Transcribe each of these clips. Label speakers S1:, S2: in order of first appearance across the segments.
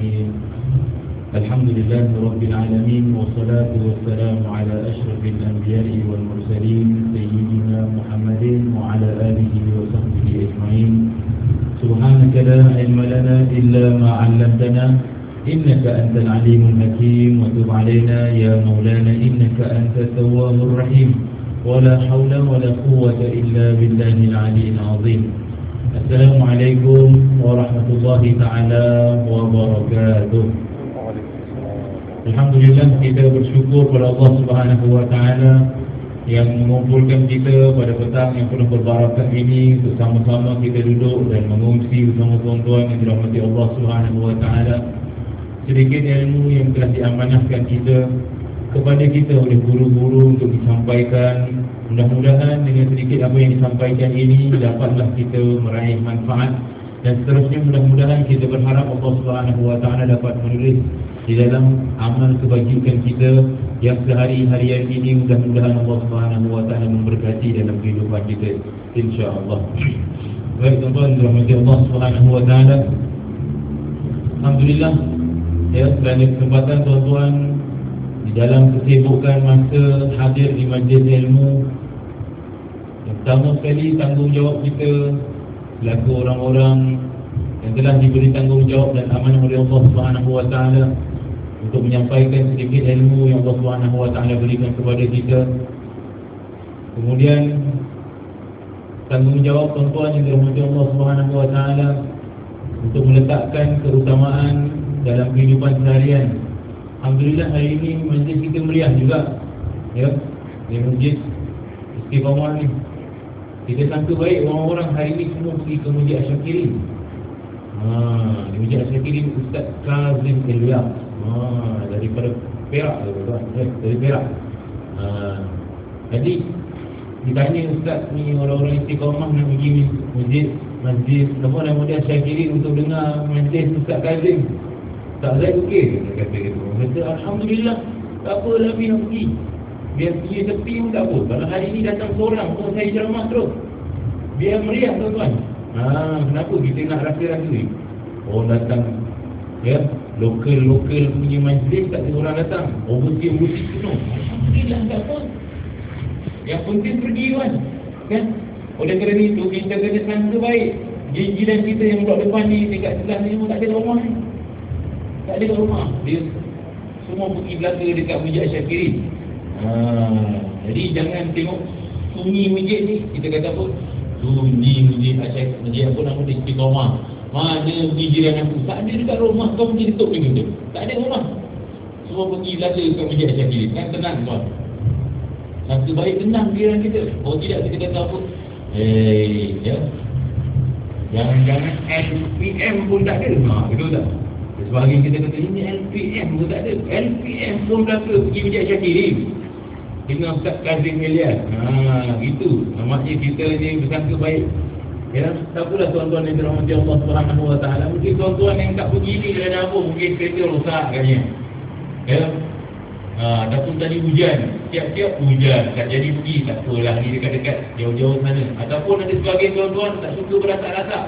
S1: الرحيم الحمد لله رب العالمين والصلاة والسلام على أشرف الأنبياء والمرسلين سيدنا محمد وعلى آله وصحبه أجمعين سبحانك لا علم لنا إلا ما علمتنا إنك أنت العليم الحكيم وتب علينا يا مولانا إنك أنت التواب الرحيم ولا حول ولا قوة إلا بالله العلي العظيم. Assalamualaikum warahmatullahi ta'ala wabarakatuh. Alhamdulillah, kita bersyukur kepada Allah Subhanahu wa ta'ala yang mengumpulkan kita pada petang yang penuh berbarakah ini untuk sama-sama kita duduk dan mengungsi bersama tuan-tuan yang dirahmati Allah Subhanahu wa ta'ala sedikit ilmu yang telah diamanahkan kepada kita oleh guru-guru untuk disampaikan. Mudah-mudahan dengan sedikit apa yang disampaikan ini dapatlah kita meraih manfaat, dan seterusnya mudah-mudahan kita berharap Allah Subhanahu wa ta'ala dapat menulis di dalam amal kebajikan kita yang sehari-harian ini. Mudah-mudahan Allah Subhanahu wa ta'ala memberkati dalam kehidupan kita, insya-Allah. Baik tuan-tuan, dirahmati Allah Subhanahu wa ta'ala. Alhamdulillah, ya, kerana kesempatan tuan-tuan di dalam kesibukan masa hadir di majlis ilmu. Yang pertama sekali, tanggungjawab kita selaku orang-orang yang telah diberi tanggungjawab dan amanah oleh Allah Subhanahu wa ta'ala untuk menyampaikan sedikit ilmu yang Allah Subhanahu wa ta'ala berikan kepada kita. Kemudian tanggungjawab tuan-tuan yang dirahmati Allah Subhanahu wa ta'ala untuk meletakkan keutamaan dalam kehidupan seharian. Alhamdulillah, hari ini majlis kita meriah juga, ya, di Masjid Istiqamah ni. Kita sangka baik orang-orang hari ini semua pergi ke Masjid Asyakiri. Di Masjid Asyakiri Ustaz Kazim Ilyas, daripada Perak, dari Perak. Jadi ditanya Ustaz ni, orang-orang Istiqamah nak pergi masjid apa nama dia, Asyakiri, untuk dengar majlis Ustaz Kazim. Tak saya okey, dia kata gitu. Kata alhamdulillah, tak apa Nabi nak pergi. Biar pergi tepi pun tak apa. Kalau hari ni datang seorang pun saya ceramah terus. Biar meriah tuan-tuan. Kenapa kita nak rasa-rasa ni? Orang datang, ya, lokal punya majlis tak ada orang datang. Overseas penuh. Alhamdulillah, tak apa. Yang penting pergi kan? Oleh kerana itu kita kena sangka baik. Jiran kita yang blok depan ni, dekat sebelah ni pun tak ada rumah ni. Tak ada rumah. Dia semua pergi belaka dekat Masjid Asyakiri. Jadi jangan tengok sunyi masjid ni, kita kata apa? Sunyi masjid Asyakiri, masjid apa nama dia, Istiqamah. Mana pergi jiran aku? Tak ada dekat rumah kau pergi tutup ni kita. Tak ada rumah. Semua pergi belaka dekat Masjid Asyakiri. Kan tenang tuan. Satu baik tenang jiran kita. Oh tidak, kita kata apa? Ya. Jangan LPM pun tak ada. Betul tak? Sebahagian kita kata ini LPM pun tak ada. LPM pun belaka pergi Masjid Asyakiri dengan Ustaz Kazim Ilyas. Gitu. Maknanya kita ni bersangka baik. Ya, tak apalah tuan-tuan yang dirahmati Allah Subhanahu wa ta'ala. Mungkin tuan-tuan yang tak pergi ni kerana apa? Mungkin kereta rosak katanya. Ya. Ataupun tadi hujan. Tiap-tiap hujan. Tak jadi pergi. Tak apalah, ni dekat-dekat, jauh-jauh sana. Ataupun ada sebahagian tuan-tuan tak suka berasak-rasak.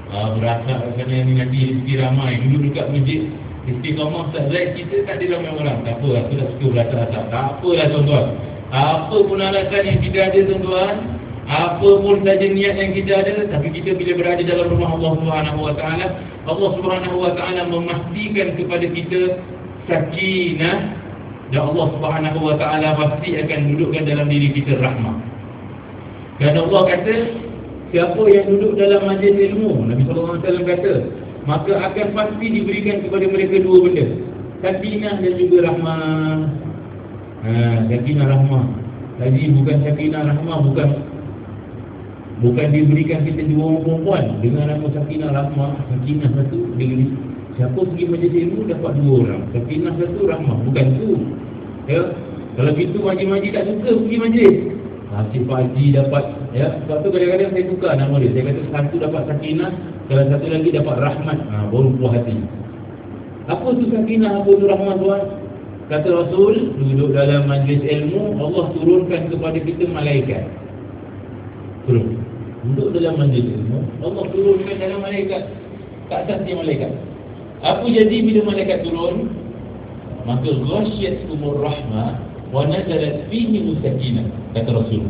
S1: Berasak kerana ni nanti rezeki ramai. Dulu dekat Masjid Istiqamah Ustaz Zaid kita tak ada ramai orang. Tak apa, aku tak suka berasak-rasak. Tak apalah tuan-tuan. Apa pun alasan yang kita ada tuan-tuan, apa pun saja niat yang kita ada, tapi kita bila berada dalam rumah Allah Subhanahu wa ta'ala, Allah Subhanahu wa ta'ala memastikan kepada kita sakinah, dan Allah Subhanahu wa ta'ala pasti akan dudukkan dalam diri kita rahmah. Dan Allah kata, siapa yang duduk dalam majlis ilmu, Nabi SAW kata, maka akan pasti diberikan kepada mereka dua benda, sakinah dan juga rahmah. Sakinah rahmah. Jadi bukan sakinah rahmah, bukan diberikan kita dua orang perempuan dengan nama sakinah rahmah. Sakinah satu, siapa pergi majlis ilmu dapat dua orang. Sakinah satu, rahmah. Bukan tu. Ya. Kalau gitu majlis-majlis tak suka pergi majlis. Cik Pak Haji dapat, ya. Sebab tu kadang-kadang saya tukar nama dia. Saya kata satu dapat sakinah, kalau satu lagi dapat rahmat. Baru puas hati. Apa tu sakinah, apa tu rahmat tuan? Kata Rasul, duduk dalam majlis ilmu, Allah turunkan kepada kita malaikat. Duduk dalam majlis ilmu, Allah turunkan dalam malaikat. Tak atas dia malaikat. Apa jadi bila malaikat turun? Maka ghasyiyatuhumur rahmah wa nazalat fihi sakinah, kata Rasul.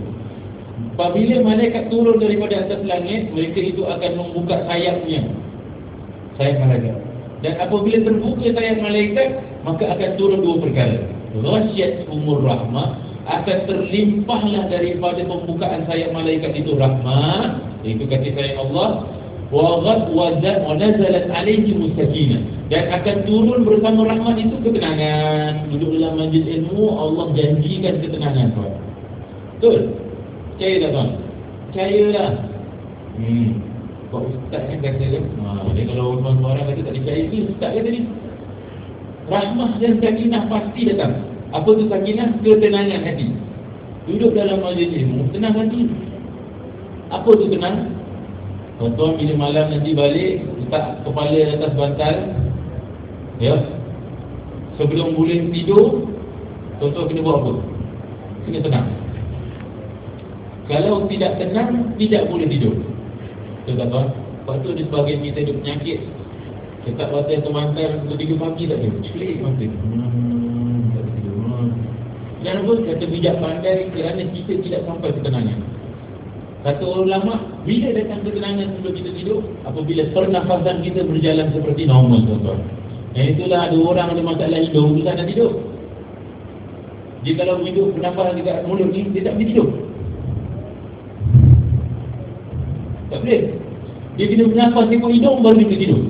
S1: Apabila malaikat turun daripada atas langit, mereka itu akan membuka sayapnya, sayap malaikat. Dan apabila terbuka sayap malaikat, maka akan turun dua perkara. Ghasyiyatuhumur rahmah, akan terlimpahlah daripada pembukaan sayap malaikat itu rahmat, itu kasih sayang Allah. Wa nazalat alaihim sakinah, dan akan turun bersama rahmat itu ketenangan. Duduk dalam majlis ilmu, Allah janjikan ketenangan, tuan. Betul? Percaya tak, tuan? Percayalah. Kok ustaz kan kata dia, dia kalau tuan orang kata tak percaya ni, ustaz kata ni rahmat dan sakinah pasti datang. Apa tu sakinah? Ketenangan hati. Duduk dalam majlis ilmu, tenang hati. Apa tu tenang? Tuan bila malam nanti balik, letak kepala atas bantal, ya, sebelum boleh tidur, tuan kena buat apa? Kena tenang. Kalau tidak tenang, tidak boleh tidur. Betul tak, tuan? Lepas tu ada sebagian kita ada penyakit, letak bantal atas bantal, 2-3 pagi tak tidur, celik mata. Tak tidur. Kenapa? Kata bijak pandai kerana kita tidak sampai ketenangan. Kata ulama, bila datang ketenangan sebelum kita tidur? Apabila pernafasan kita berjalan seperti normal, tuan-tuan. Itulah ada orang ada masalah hidung, susah nak tidur. Dia kalau hidup bernafas dekat mulut ni, dia tak boleh tidur. Tak boleh. Dia kena bernafas tengok hidung baru dia boleh tidur.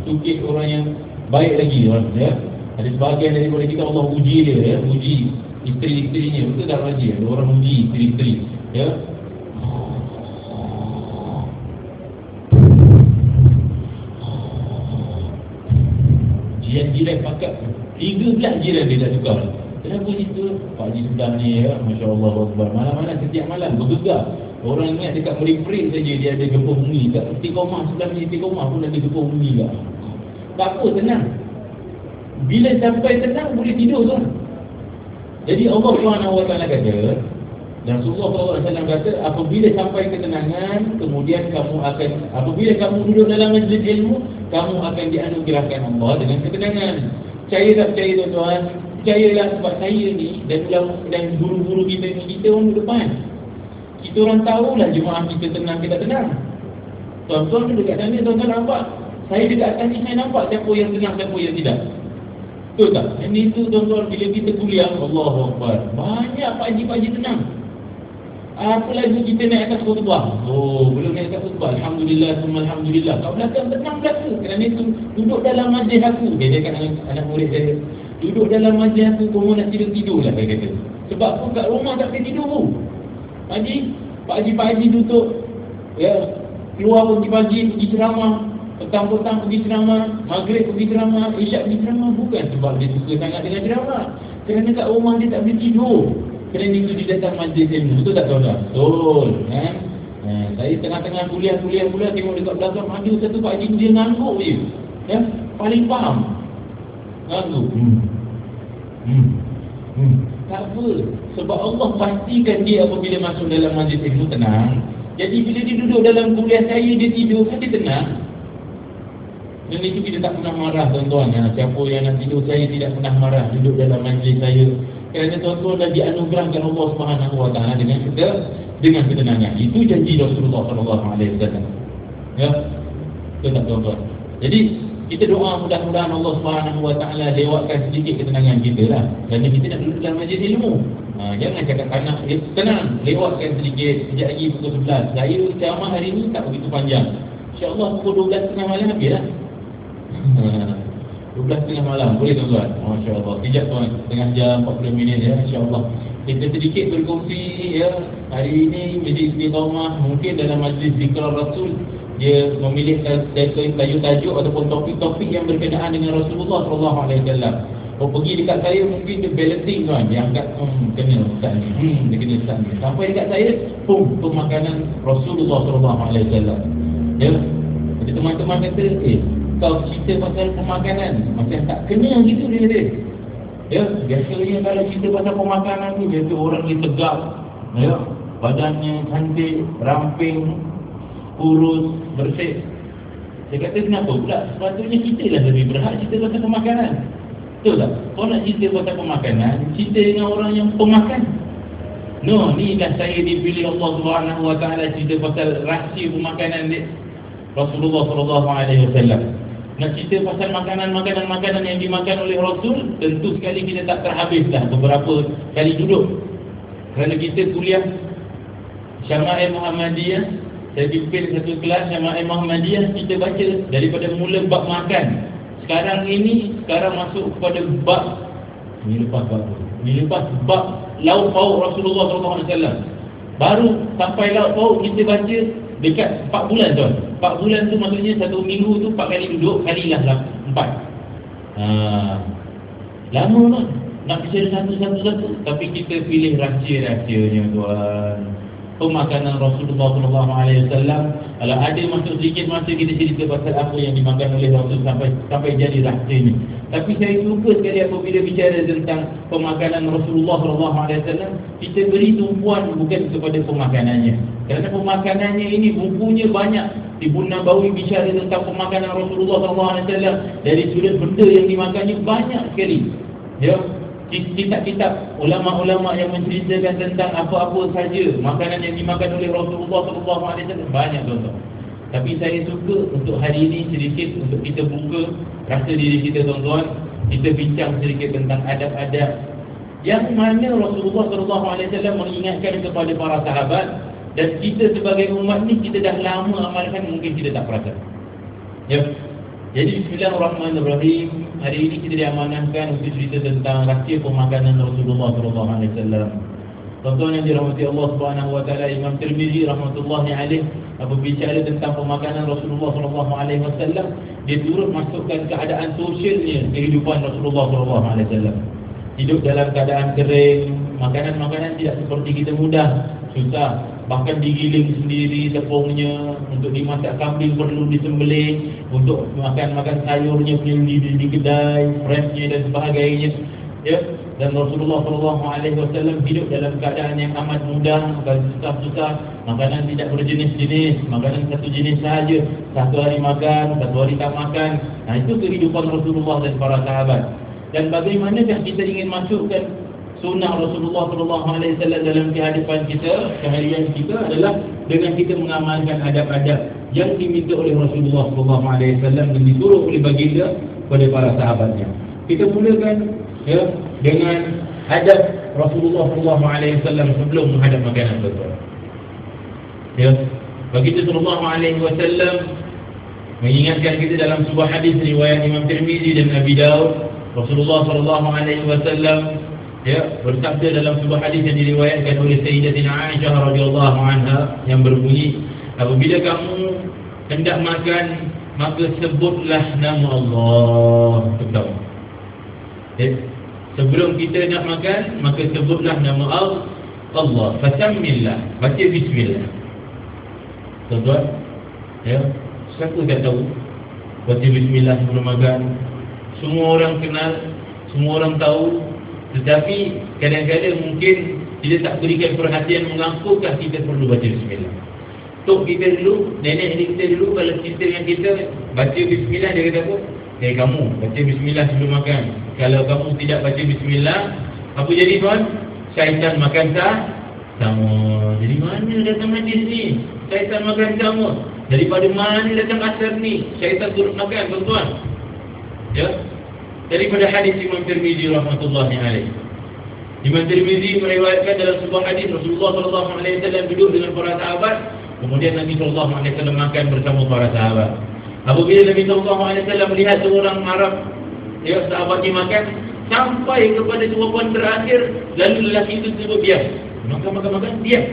S1: Itu kes orang yang baik lagi, ya. Ada sebahagian daripada kita Allah uji dia, ya, uji isteri-isterinya. Betul tak Haji? Ada orang uji isteri-isteri, ya. Jiran-jiran pakat 13 jiran dia tak suka. Kenapa situ? Pak Haji Sudah ni, ya, Masya Allah, malam-malam setiap malam bergegar. Orang ingat dekat Meriprik saja dia ada gempa bumi. Kat Istiqomah, sebelah ni Istiqomah pun ada gempa bumi lah. Tak apa, tenang. Bila sampai tenang boleh tidur, tuan. Jadi Allah SWT kata, dan Rasulullah SAW kata, apabila sampai ketenangan, kemudian kamu akan, apabila kamu duduk dalam majlis ilmu, kamu akan dianugerahkan Allah dengan ketenangan. Percaya tak percaya, tuan-tuan? Percayalah, sebab saya ni dan guru-guru kita ni, kita orang depan. Kita orang tahulah jemaah kita tenang, kita tenang. Tuan-tuan dekat sana, tuan-tuan nampak. Saya dekat atas ni, saya nampak siapa yang tenang, siapa yang tidak. Betul tak? Ini tu tuan-tuan, bila kita kuliah, Allahu Akbar, banyak Pak Haji tenang. Apa lagi kita naik atas khutbah? Oh, belum naik atas khutbah, Alhamdulillah, Alhamdulillah. Kat belakang tenang belaka. Kerana itu duduk dalam majlis aku. Dia cakap anak murid saya, duduk dalam majlis aku, kamu nak tidur-tidur lah, dia kata. Sebab aku kat rumah tak boleh tidur pun. Pak Haji duduk, ya, keluar pagi-pagi pergi ceramah, petang-petang pergi ceramah, maghrib pergi ceramah, isyak pergi ceramah. Bukan sebab dia suka sangat dengan ceramah, kerana kat rumah dia tak boleh tidur. Kerana itu dia datang majlis ilmu. Betul tak, tuan-tuan? Betul, kan? Saya tengah-tengah kuliah tengok dekat belakang ada satu Pak Haji, dia ngangguk je, ya, paling faham. Ngangguk. Tak apa. Sebab Allah pastikan dia apabila masuk dalam majlis ilmu tenang. Jadi bila dia duduk dalam kuliah saya, dia tidur, kan dia tenang. Dan itu kita tak pernah marah, tuan-tuan. Siapa yang nak tidur, saya tidak pernah marah duduk dalam majlis saya. Kerana tuan-tuan dah dianugerahkan Allah SWT dengan ketenangan. Itu janji Rasulullah SAW. Ya, betul tak, tuan-tuan? Jadi kita doa mudah-mudahan Allah SWT lewatkan sedikit ketenangan kita lah. Kerana kita nak duduk dalam majlis ilmu. Jangan cakap kanak, tenang, lewatkan sedikit. Sekejap lagi pukul 11. Saya ceramah hari ni tak begitu panjang. InsyaAllah pukul 12.30 malam habis lah. 12.30 malam, boleh, tuan-tuan? Masya Allah. Sekejap, tuan, setengah jam, 40 minit, ya, InsyaAllah. Kita sedikit berkongsi, ya. Hari ini majlis Istiqomah, mungkin dalam majlis Zikrar Rasul, dia memilih tajuk ataupun topik-topik yang berkenaan dengan Rasulullah SAW. Oh, pergi dekat saya, mungkin dia balancing, tuan. Dia angkat, kena ustaz ni, dia kena ustaz ni. Sampai dekat saya, pemakanan Rasulullah SAW. Ya. Jadi teman-teman kata, kau cerita pasal pemakanan macam tak kena gitu, dia kata. Ya, biasanya kalau cerita pasal pemakanan ni, biasa orang ni tegak, ya, badannya cantik, ramping, kurus, bersih. Dia kata kenapa pula? Sepatutnya kita lah lebih berhak cerita pasal pemakanan. Betul tak? Kau nak cerita pasal pemakanan, cerita dengan orang yang pemakan. No, ni dah saya dipilih Allah Subhanahu Wa Taala cerita pasal rahsia pemakanan dia. Rasulullah SAW. Nak cerita pasal makanan yang dimakan oleh Rasul, tentu sekali kita tak terhabislah beberapa kali duduk. Kerana kita kuliah Syama'il Muhammadiyah, saya pimpin satu kelas Syama'il Muhammadiyah, kita baca daripada mula bab makan. Sekarang masuk kepada bab ni lepas bab lauk pauk Rasulullah SAW. Baru sampai lauk pauk kita baca dekat 4 bulan tuan. 4 bulan tu maksudnya 1 minggu tu 4 kali duduk, kalilah 4. Lama kan nak bicara satu-satu, tapi kita pilih rahsia-rahsianya tuan. Pemakanan Rasulullah SAW. Kalau ada masuk sedikit masa kita cerita pasal apa yang dimakan oleh Rasul sampai jadi rahsia ni. Tapi saya suka sekali apabila bicara tentang pemakanan Rasulullah SAW, kita beri tumpuan bukan kepada pemakanannya. Kerana pemakanannya ini bukunya banyak. Ibnu Nabawi bicara tentang pemakanan Rasulullah SAW. Dari sudut benda yang dimakannya banyak sekali. Ya, kitab-kitab ulama-ulama yang menceritakan tentang apa-apa saja makanan yang dimakan oleh Rasulullah SAW banyak tuan-tuan. Tapi saya suka untuk hari ini sedikit untuk kita buka rasa diri kita tuan-tuan. Kita bincang sedikit tentang adab-adab yang mana Rasulullah SAW mengingatkan kepada para sahabat. Dan kita sebagai umat ni, kita dah lama amalkan, mungkin kita tak perasan. Ya. Jadi bismillahirrahmanirrahim. Hari ini kita diamanahkan untuk cerita tentang rahsia pemakanan Rasulullah SAW. Tuan-tuan yang dirahmati Allah Subhanahu Wa Taala, Imam Tirmizi rahmatullahi alaih apabila bicara tentang pemakanan Rasulullah SAW, dia turut masukkan keadaan sosialnya kehidupan Rasulullah SAW. Hidup dalam keadaan kering, makanan-makanan tidak seperti kita mudah, susah. Bahkan digiling sendiri tepungnya, untuk dimasak kambing perlu disembelih, untuk makan sayurnya perlu di kedai, freshnya dan sebagainya. Ya, dan Rasulullah SAW hidup dalam keadaan yang amat mudah, bukan susah-susah. Makanan tidak berjenis-jenis, makanan satu jenis sahaja. Satu hari makan, satu hari tak makan. Nah, itu kehidupan Rasulullah dan para sahabat. Dan bagaimanakah kita ingin masukkan sunnah Rasulullah SAW dalam kehidupan kita, keharian kita adalah dengan kita mengamalkan adab-adab yang diminta oleh Rasulullah SAW dan disuruh oleh baginda kepada para sahabatnya. Kita mulakan ya dengan adab Rasulullah SAW sebelum menghadap makanan betul. Ya, baginda SAW mengingatkan kita dalam sebuah hadis riwayat Imam Tirmizi dan Abi Daud. Rasulullah SAW ya bersabda dalam sebuah hadis yang diriwayatkan oleh Sayyidatina Aisyah radhiyallahu anha yang berbunyi, apabila kamu hendak makan maka sebutlah nama Allah. Betul. Sebelum kita nak makan maka sebutlah nama Allah. Fasammillah, baca bismillah. Tuan-tuan, ya, siapa tak tahu baca bismillah sebelum makan? Semua orang kenal, semua orang tahu. Tetapi kadang-kadang mungkin kita tak berikan perhatian mengapakah kita perlu baca bismillah. Tok kita dulu, nenek kita dulu, kalau cerita dengan kita baca bismillah, dia kata apa? Kamu baca bismillah sebelum makan. Kalau kamu tidak baca bismillah, apa jadi tuan? Syaitan makan sama. Jadi mana datang hadis ni? Syaitan makan sama. Daripada mana datang asar ni? Syaitan turut makan tuan-tuan. Ya, daripada hadis Imam Tirmizi rahmatullahi alaih. Imam Tirmizi meriwayatkan dalam sebuah hadis Rasulullah SAW duduk dengan para sahabat, kemudian Nabi SAW makan bersama para sahabat. Apabila Nabi SAW melihat seorang Arab, ya, sahabatnya makan sampai kepada suapan terakhir, lalu lelaki itu sebut diam. Makan, diam.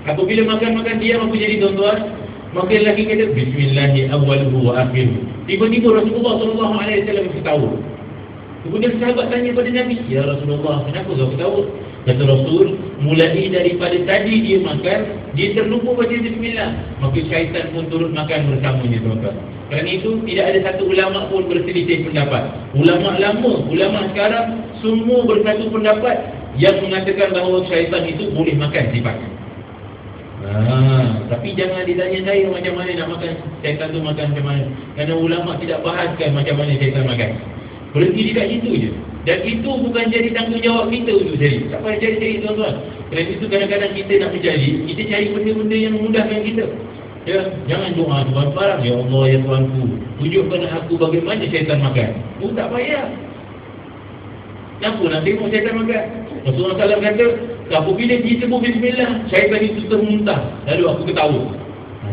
S1: Apabila makan diam, apa jadi tuan-tuan? Maka lelaki kata bismillahi awwaluhu wa akhiruhu. Tiba-tiba Rasulullah SAW ketawa. Kemudian sahabat tanya pada Nabi, ya Rasulullah, kenapa kau ketawa? Kata Rasul, mulai daripada tadi dia makan, dia terlupa baca bismillah, maka syaitan pun turut makan bersamanya tuan-tuan. Kerana itu tidak ada satu ulama pun berselisih pendapat. Ulama lama, ulama sekarang semua bersatu pendapat yang mengatakan bahawa syaitan itu boleh makan sifat. Tapi jangan ditanya saya macam mana nak makan, syaitan tu makan macam mana. Kerana ulama tidak bahaskan macam mana syaitan makan. Berhenti dekat situ je. Dan itu bukan jadi tanggungjawab kita untuk cari. Tak payah cari-cari tuan-tuan. Kerana itu kadang-kadang kita nak mencari, kita cari benda-benda yang memudahkan kita. Ya, jangan doa Tuhan barang, ya Allah ya Tuhanku, tunjukkan aku bagaimana syaitan makan. Tak payah. Kenapa nak tengok syaitan makan? Rasulullah SAW kata, apabila kita sebut bismillah, syaitan itu termuntah. Lalu aku ketawa.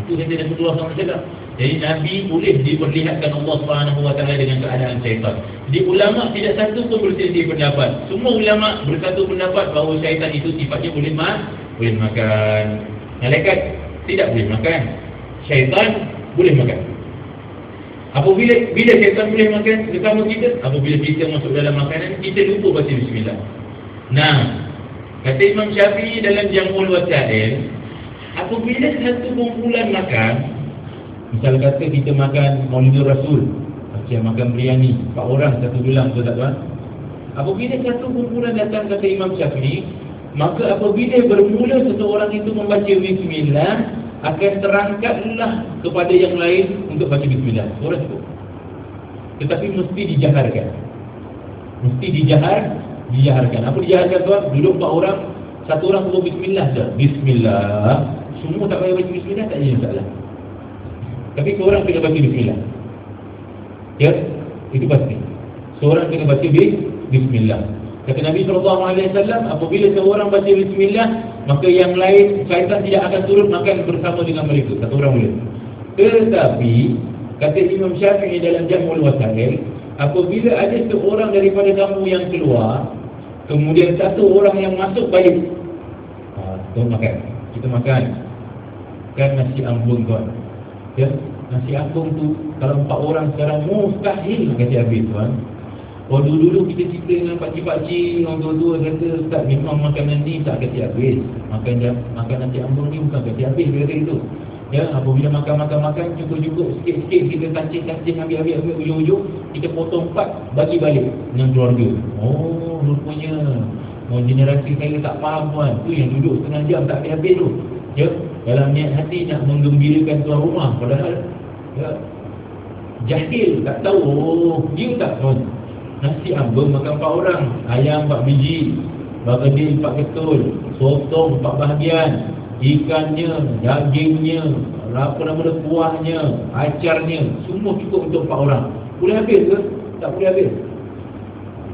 S1: Itu kata Rasulullah SAW. Jadi Nabi boleh diperlihatkan Allah SWT dengan keadaan syaitan. Jadi ulama tidak satu pun berselisih pendapat. Semua ulama bersatu pendapat bahawa syaitan itu sifatnya boleh makan. Malaikat tidak boleh makan. Syaitan boleh makan. Bila syaitan boleh makan bersama kita, apabila kita masuk dalam makanan, kita lupa baca bismillah. Nah, kata Imam Syafi'i dalam Jam'ul Wasail, apabila satu kumpulan makan, misal kata kita makan Maulidur Rasul, macam makan biryani 4 orang satu gelang, betul tak tuan? Apabila satu kumpulan datang, kata Imam Syafi'i, maka apabila bermula seseorang itu membaca bismillah, akan terangkatlah kepada yang lain untuk baca bismillah. Orang cukup. Tetapi mesti dijaharkan. Mesti dijaharkan. Apa dijaharkan tuan? Duduk 4 orang, satu orang sebut bismillah je. Bismillah. Semua tak payah baca bismillah, tak ada masalah. Tapi seorang kena baca bismillah. Ya, itu pasti. Seorang kena baca bismillah. Kata Nabi SAW, apabila seorang baca bismillah, maka yang lain, syaitan tidak akan turun makan bersama dengan mereka. Satu orang boleh. Tetapi, kata Imam Syafi'i dalam Jam'ul Wasail, apabila ada seorang daripada kamu yang keluar, kemudian satu orang yang masuk balik, tuan makan. Kita makan. Kan nasi ambung tuan. Ya, nasi ambung tu, kalau 4 orang sekarang mustahil kasi habis tuan. Oh, dulu kita cerita dengan pakcik-pakcik, orang tua-tua kata, Ustaz memang makanan ni tak kasi habis. Makan nasi ambung ni bukan kasi habis, dia kata itu. Ya, apabila makan, cukup-cukup, sikit-sikit kita kancing-kancing, ambil ujung-ujung, kita potong 4, bagi balik dengan keluarga. Oh, rupanya generasi saya tak faham tuan. Tu yang duduk setengah jam tak habis tu. Ya, dalam niat hati nak menggembirakan tuan rumah, padahal ya, jahil, tak tahu. Oh, dia tak tuan. Nasi ambung makan 4 orang, ayam 4 biji, bergedil 4 ketul, sotong 4 bahagian, ikannya, dagingnya, apa nama dia, kuahnya, acarnya, semua cukup untuk 4 orang. Boleh habis ke? Tak boleh habis.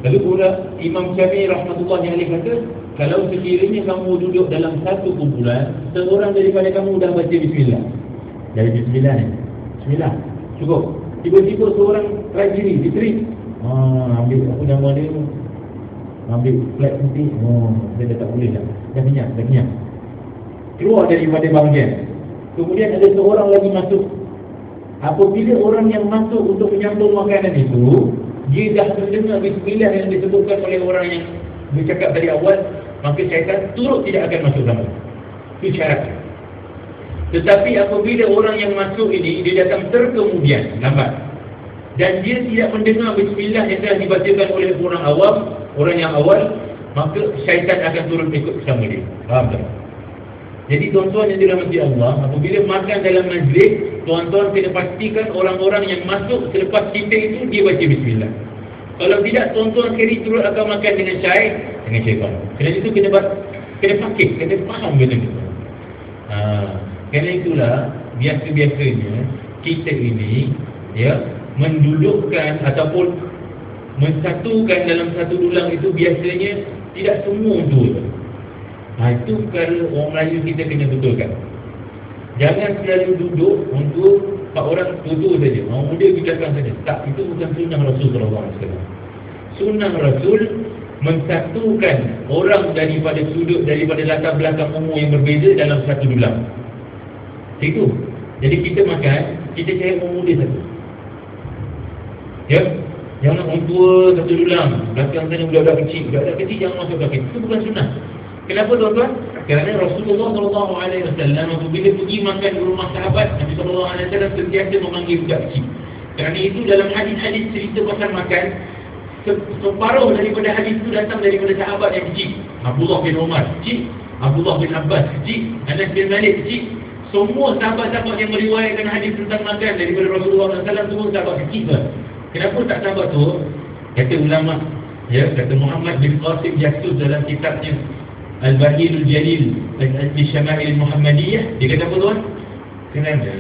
S1: Lalu pula Imam Syafi'i rahmatullahi alaihi kata, kalau sekiranya kamu duduk dalam satu kumpulan, seorang daripada kamu dah baca bismillah. Dari bismillah ni, bismillah, cukup. Tiba-tiba seorang try diri, ditrik. Ambil apa nama dia, ambil flag nanti. Dia dah tak boleh dah. Dah kenyang. Keluar daripada bahagian. Kemudian ada seorang lagi masuk. Apabila orang yang masuk untuk menyambung makanan itu, dia dah mendengar bismillah yang disebutkan oleh orang yang bercakap dari awal, maka syaitan turut tidak akan masuk sama. Itu syarat. Tetapi apabila orang yang masuk ini, dia datang terkemudian, lambat, dan dia tidak mendengar bismillah yang telah dibacakan oleh orang awam, orang yang awal, maka syaitan akan turun ikut bersama dia. Faham tak? Jadi tuan-tuan yang dirahmati Allah, apabila makan dalam majlis, tuan-tuan kena pastikan orang-orang yang masuk selepas kita itu, dia baca bismillah. Kalau tidak, tuan-tuan sekali turut akan makan dengan syaitan. Kerana itu kena fakir, kena faham benda itu. Kerana itulah, biasa-biasanya kita ini, ya, mendudukkan ataupun mensatukan dalam satu dulang itu biasanya tidak semua betul. Itu kalau orang Melayu kita kena betulkan. Jangan selalu duduk untuk 4 orang tutur saja. Orang muda biarkan saja. Tak, itu bukan sunnah Rasul SAW. Sunnah Rasul mensatukan orang daripada sudut, daripada latar belakang umur yang berbeza dalam satu dulang. Itu. Jadi kita makan, kita cari orang muda satu. Ya, jangan orang tua satu dulang, belakang sana budak-budak kecil jangan masuk belakang. Itu bukan sunnah. Kenapa tuan-tuan? Kerana Rasulullah SAW apabila pergi makan di rumah sahabat, Nabi SAW sentiasa memanggil budak kecil. Kerana itu dalam hadis-hadis cerita pasal makan, separuh daripada hadis itu datang daripada sahabat yang kecil. Abdullah bin Umar kecil, Abdullah bin Abbas kecil, Anas bin Malik kecil. Semua sahabat-sahabat yang meriwayatkan hadis tentang makan daripada Rasulullah SAW semua sahabat kecil tu. Kenapa tak sahabat tu? Kata ulama, ya, kata Muhammad bin Qasim Jasus dalam kitabnya Al-Bahirul Jalil Al-Syama'il Muhammadiyah, dia kata apa tuan? Kerana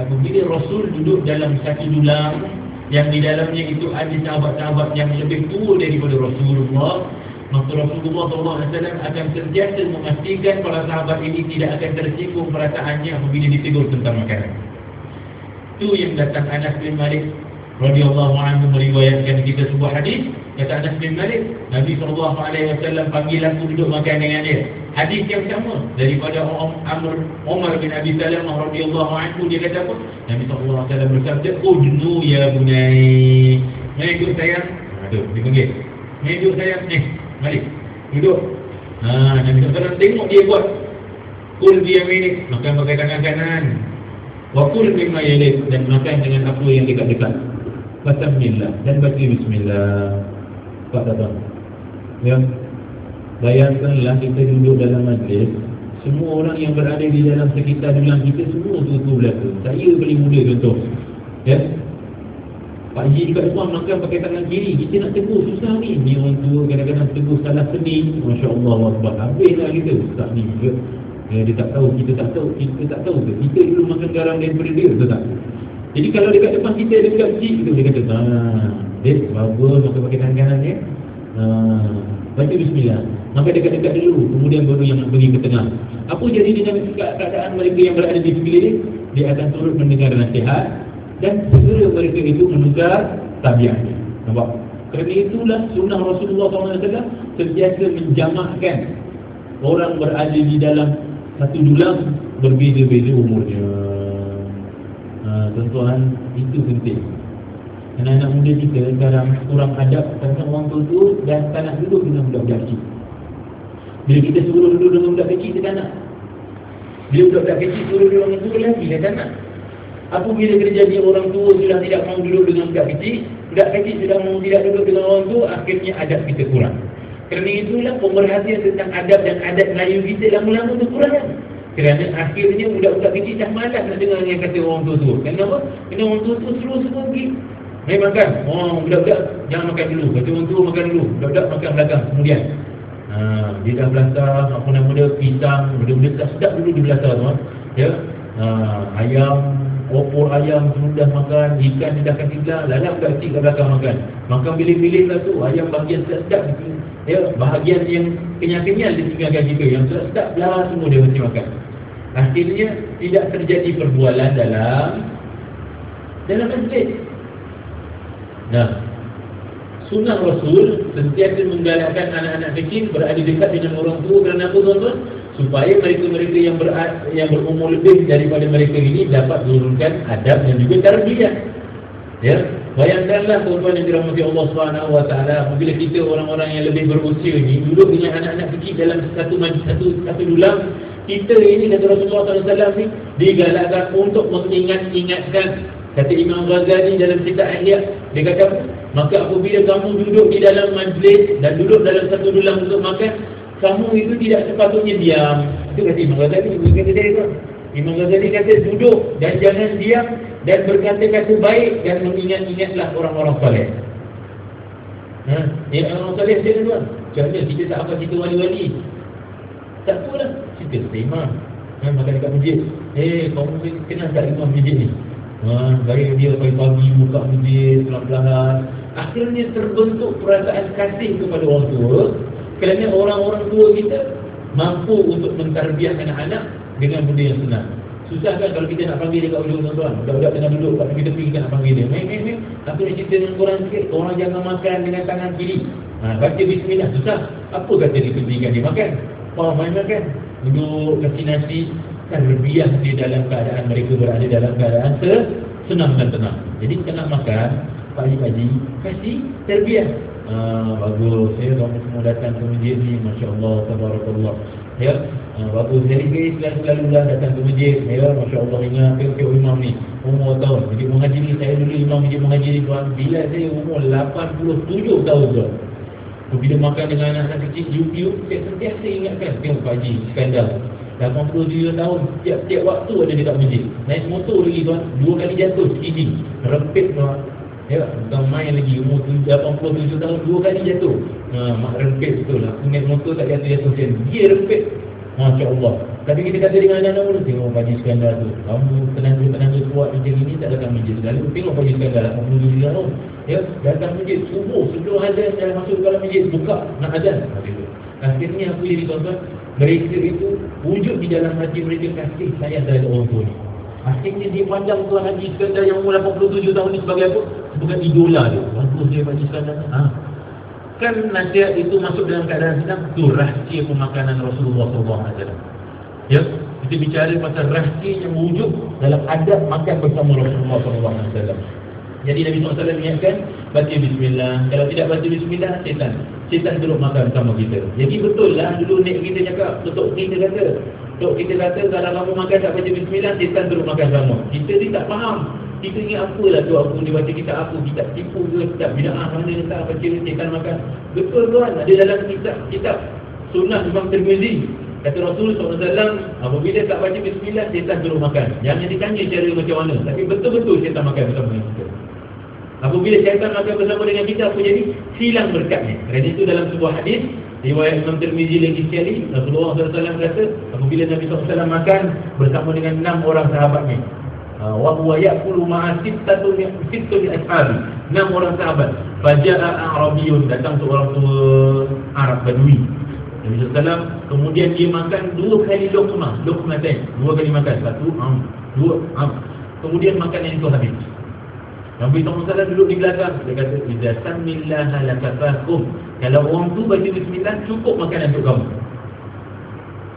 S1: apabila Rasul duduk dalam satu dulang yang di dalamnya itu ada sahabat-sahabat yang lebih tua daripada Rasulullah, maka Rasulullah SAW akan sentiasa memastikan para sahabat ini tidak akan tersinggung perasaannya apabila ditegur tentang makanan. Itu yang datang Anas bin Malik radhiyallahu anhu meriwayatkan kita sebuah hadis. Kata Anas bin Malik, Nabi SAW panggil aku duduk makan dengan dia. Hadis yang sama daripada Umar bin Abi Salamah radhiyallahu anhu. Dia kata apa? Nabi SAW bersabda, udnu ya bunai, mari duduk sayang. Aduh, dia panggil, mari duduk sayang. Mari duduk. Nabi SAW tengok dia buat. Kul biyaminik, makan pakai tangan kanan. Wa kul mimma yalik, dan makan dengan apa yang dekat-dekat. Bismillah, dan baca bismillah. Pak datang. Ya, bayangkanlah kita duduk dalam majlis, semua orang yang berada di dalam sekitar dulang kita semua tutup belaka. Saya paling muda contoh. Ya, Pak Haji dekat rumah makan pakai tangan kiri. Kita nak tegur susah ni. Ni orang tua kadang-kadang tegur salah seni. Masya Allah, habislah kita. Ustaz ni juga. Ya, dia tak tahu, kita tak tahu. Kita tak tahu ke? Kita dulu makan garam daripada dia, betul tak? Jadi kalau dekat depan kita ada budak kecil itu, dia kata, Dek, bagus makan pakai tangan kanan ya. Baca bismillah. Sampai dekat-dekat dulu, kemudian baru yang nak pergi ke tengah. Apa jadi dengan keadaan mereka yang berada di sekeliling? Dia akan turut mendengar nasihat dan segera mereka itu menukar tabiatnya. Nampak? Kerana itulah sunnah Rasulullah SAW sentiasa menjamakkan orang berada di dalam satu dulang berbeza-beza umurnya. Tuan-tuan, itu penting. Anak-anak muda kita sekarang kurang adab tentang orang tua dan tak nak duduk dengan budak-budak kecil. Bila kita suruh duduk dengan budak kecil, dia tak nak. Bila budak kecil suruh dia orang tua lagi, dia tak nak. Apabila terjadi orang tua sudah tidak mahu duduk dengan budak kecil sudah mahu tidak duduk dengan orang tua, akhirnya adab kita kurang. Kerana itulah pemerhatian tentang adab dan adat Melayu kita lama-lama berkurang. Kerana akhirnya budak-budak kecil dah malas nak dengar yang kata orang tua. Kenapa? Kerana orang tua suruh semua pergi. Mari makan. Budak-budak jangan makan dulu. Kata orang tua makan dulu. Budak-budak makan belakang kemudian. Dia dah belasah, apa nama dia, pisang, benda-benda tak sedap dulu dia belasah tuan. Ya. Ayam, opor ayam sudah makan, ikan dia dah kasih belah, lalap budak kecil kat belakang makan. Makan bilik-bilik lah tu, ayam bahagian sedap-sedap. Ya, bahagian yang kenyal-kenyal dia tinggalkan kita, yang sedap belah semua dia mesti makan. Akhirnya tidak terjadi perbualan dalam majlis. Nah, sunnah Rasul sentiasa menggalakkan anak-anak kecil berada dekat dengan orang tua. Kerana apa tuan-tuan? Supaya mereka-mereka yang berumur lebih daripada mereka ini dapat menurunkan adab dan juga tarbiyah. Ya, bayangkanlah tuan-tuan yang dirahmati Allah SWT, apabila kita orang-orang yang lebih berusia ini duduk dengan anak-anak kecil dalam satu dulang, kita ini kata Rasulullah SAW ni digalakkan untuk mengingat-ingatkan. Kata Imam Ghazali dalam kitab Ihya, dia kata, maka apabila kamu duduk di dalam majlis dan duduk dalam satu dulang untuk makan, kamu itu tidak sepatutnya diam. Itu kata Imam Ghazali, bukan kata dia tu. Imam Ghazali kata duduk dan jangan diam dan berkata-kata baik dan mengingat-ingatlah orang-orang saleh. Orang saleh macam mana tuan? Contohnya kita tak apa kita wali-wali. Tak apalah, kita imam. Makan dekat masjid. Kamu kenal tak imam masjid ni? Baik dia pagi-pagi buka masjid pelan-pelan. Akhirnya terbentuk perasaan kasih kepada orang tua. Kerana orang-orang tua kita mampu untuk mentarbiah anak-anak dengan benda yang senang. Susah kan kalau kita nak panggil dia kat ujung tuan-tuan. Budak-budak tengah duduk kat tepi-tepi, kita nak panggil dia. Main. Aku nak cerita dengan korang sikit. Orang jangan makan dengan tangan kiri. Baca bismillah. Susah. Apa kata dia berikan dia makan? Main makan. Duduk, kasih nasi. Kan terbiah di dalam keadaan mereka berada dalam keadaan senang dan tenang. Jadi kita nak makan, pagi-pagi kasih terbiah. Bagus ya, kamu semua datang ke masjid ni, masya-Allah, tabarakallah. Ya, bagus. Jadi selalu datang ke masjid. Ya, masya-Allah, ingat tengok imam ni umur tahun. Jadi mengaji ni, saya dulu imam masjid mengaji ni tuan, bila saya umur 87 tahun tu. Bila makan dengan anak-anak kecil, saya sentiasa ingatkan, tengok Pak Haji Iskandar. 87 tahun, tiap-tiap waktu ada dekat masjid. Naik motor lagi tuan, 2 kali jatuh, skidding, rempit tuan. Ya, bukan main lagi, umur 87 tahun, 2 kali jatuh. Mak rempit betul lah. Aku naik motor tak jatuh-jatuh macam dia rempit. Masya Allah. Tapi kita kata dengan anak-anak pun, tengok Pak Haji Iskandar tu, kamu tenaga kuat macam ini tak datang masjid selalu. Tengok Pak Haji Iskandar 87 tahun, ya, datang masjid subuh sebelum azan, dia masuk ke dalam masjid, buka nak azan. Akhirnya aku jadi tuan-tuan, mereka itu wujud di dalam hati mereka kasih sayang terhadap orang tua ni. Akhirnya dia pandang Tuan Haji Iskandar yang umur 87 tahun ni sebagai apa? Sebagai idola dia. Bagus dia Pak Haji Iskandar. Kan nasihat itu masuk dalam keadaan senang. Itu rahsia pemakanan Rasulullah SAW. Ya, kita bicara pasal rahsia yang wujud dalam adab makan bersama Rasulullah SAW. Jadi Nabi SAW ingatkan, baca bismillah. Kalau tidak baca bismillah, Syaitan duduk makan bersama kita. Jadi betul lah dulu nek kita cakap, Tok kita kata kalau kamu makan tak baca bismillah, Syaitan duduk makan sama. Kita ni tak faham. Kita ni apalah tu aku dia baca kitab apa, kitab tipu ke, kitab bid'ah mana tak baca Syaitan makan. Betul tuan, ada dalam kitab Sunnah Imam Tirmizi. Kata Rasul SAW, apabila tak baca bismillah, Syaitan duduk makan. Jangan ditanya cara macam mana, tapi betul-betul Syaitan makan bersama dengan kita. Apabila Syaitan makan bersama dengan kita, apa jadi? Silang berkatnya. Kerana itu dalam sebuah hadis riwayat Imam Tirmizi lagi sekali, Rasulullah SAW kata, apabila Nabi SAW makan bersama dengan 6 orang sahabatnya, wa huwa ya'kulu ma'a sittatu ashabi, 6 orang sahabat. Faja'a a'rabiyun, datang seorang tua Arab Badui. Nabi SAW kemudian dia makan 2 kali luqmah, 2 kali makan, 1 2 kemudian makanan itu habis. Nabi SAW duduk di belakang. Dia kata, Iza samillaha lakafakum. Kalau orang tu baca bismillah, cukup makanan untuk kamu.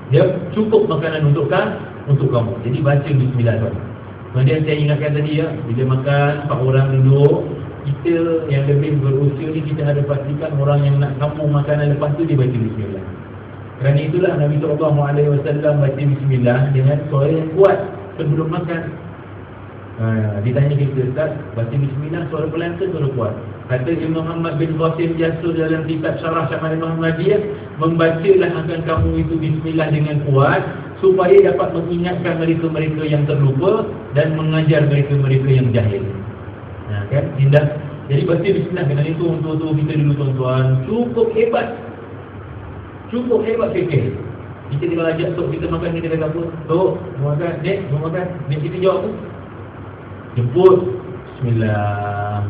S1: Ya, cukup makanan untuk kamu. Jadi baca bismillah tuan. Kemudian saya ingatkan tadi ya, bila makan 4 orang duduk, kita yang lebih berusia ni, kita harus pastikan orang yang nak sambung makanan lepas tu dia baca bismillah. Kerana itulah Nabi SAW baca bismillah dengan suara yang kuat sebelum makan. Ditanya kita, Ustaz, baca bismillah suara pelan ke suara kuat? Kata Imam Muhammad bin Qasim Jasur dalam kitab Syarah Syama'il Muhammadiyah, membacalah akan kamu itu bismillah dengan kuat supaya dapat mengingatkan mereka-mereka yang terlupa dan mengajar mereka-mereka yang jahil. Kan? Indah. Jadi baca bismillah. Kerana itu untuk kita dulu tuan-tuan, cukup hebat fikir. Kita kalau ajak Tok kita makan, kita kata apa? Tok, mau makan? Nek, mau makan? Nek kita jawab apa? Jemput bismillah.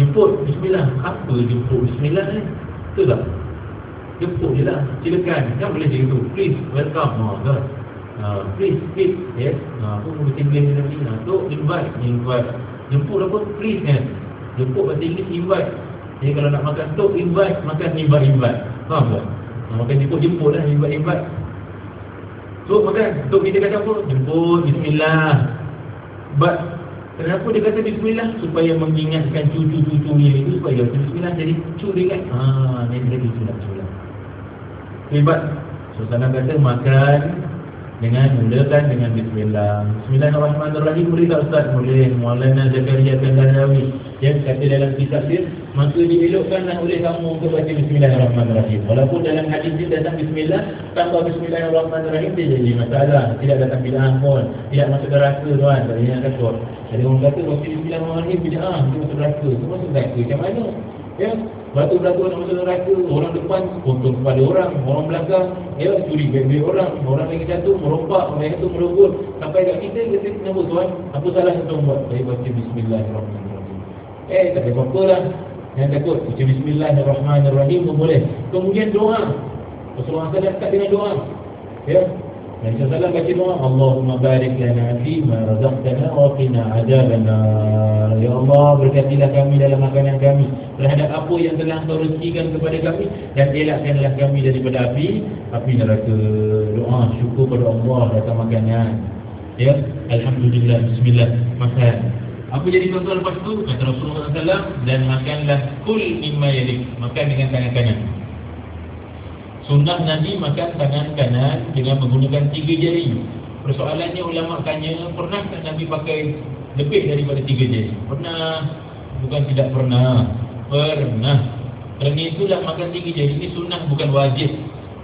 S1: Jemput bismillah. Apa jemput bismillah ni? Betul tak? Jemput je lah. Silakan. Kan boleh cakap tu. Please, welcome. Please, speak. Yes. Apa bahasa Inggeris ni? Tok, invite. Jemput apa? Please kan. Jemput bahasa Inggeris invite. Jadi kalau nak makan Tok, invite. Makan invite. Faham tak? Makan jemput lah. Invite. Tok makan. Tok kita kata apa? Jemput bismillah. Kenapa dia kata bismillah? Supaya mengingatkan cucu-cucunya itu, supaya bismillah jadi cucu dia kan. Ni dia bismillah. Hebat. Suasana kata makan mulakan dengan bismillah. Bismillahirrahmanirrahim. Boleh tak Ustaz? Boleh. Maulana Zakaria Kandarawi yang kata dalam kitab dia, maka dielokkanlah oleh kamu untuk baca bismillahirrahmanirrahim. Walaupun dalam hadis dia datang bismillah, tanpa bismillahirrahmanirrahim dia jadi masalah. Tidak datang bid'ah pun, tidak masuk neraka tuan. Tak ada yang takut. Jadi orang kata baca bismillahirrahmanirrahim bid'ah, dia masuk neraka. Semua masuk neraka. Macam mana? Ya, batu-batu nak masuk neraka. Orang depan potong kepala orang belakang, ya, curi beg orang lagi jatuh, merompak, orang itu merogol. Sampai kat kita kenapa tuan? Apa salah kita buat? Saya baca bismillahirrahmanirrahim. Tak ada apa-apa lah. Yang takut baca bismillahirrahmanirrahim pun boleh. Kemudian doa. Rasulullah SAW dekat dengan doa. Ya. Nabi SAW baca doa, Allahumma barik lana fi ma razaqtana wa qina adzabannar. Ya Allah, berkatilah kami dalam makanan kami terhadap apa yang telah Engkau rezekikan kepada kami, dan elakkanlah kami daripada api neraka. Doa syukur pada Allah datang makanan. Ya, alhamdulillah, bismillah, makan. Apa jadi tuan-tuan lepas tu? Kata Rasulullah SAW, dan makanlah kul mimma yalik, makan dengan tangan kanan. Sunnah Nabi makan tangan kanan dengan menggunakan 3 jari. Persoalannya ulama tanya, pernahkah Nabi pakai lebih daripada 3 jari? Pernah. Bukan tidak pernah. Pernah. Kerana itulah makan 3 jari ini sunnah, bukan wajib.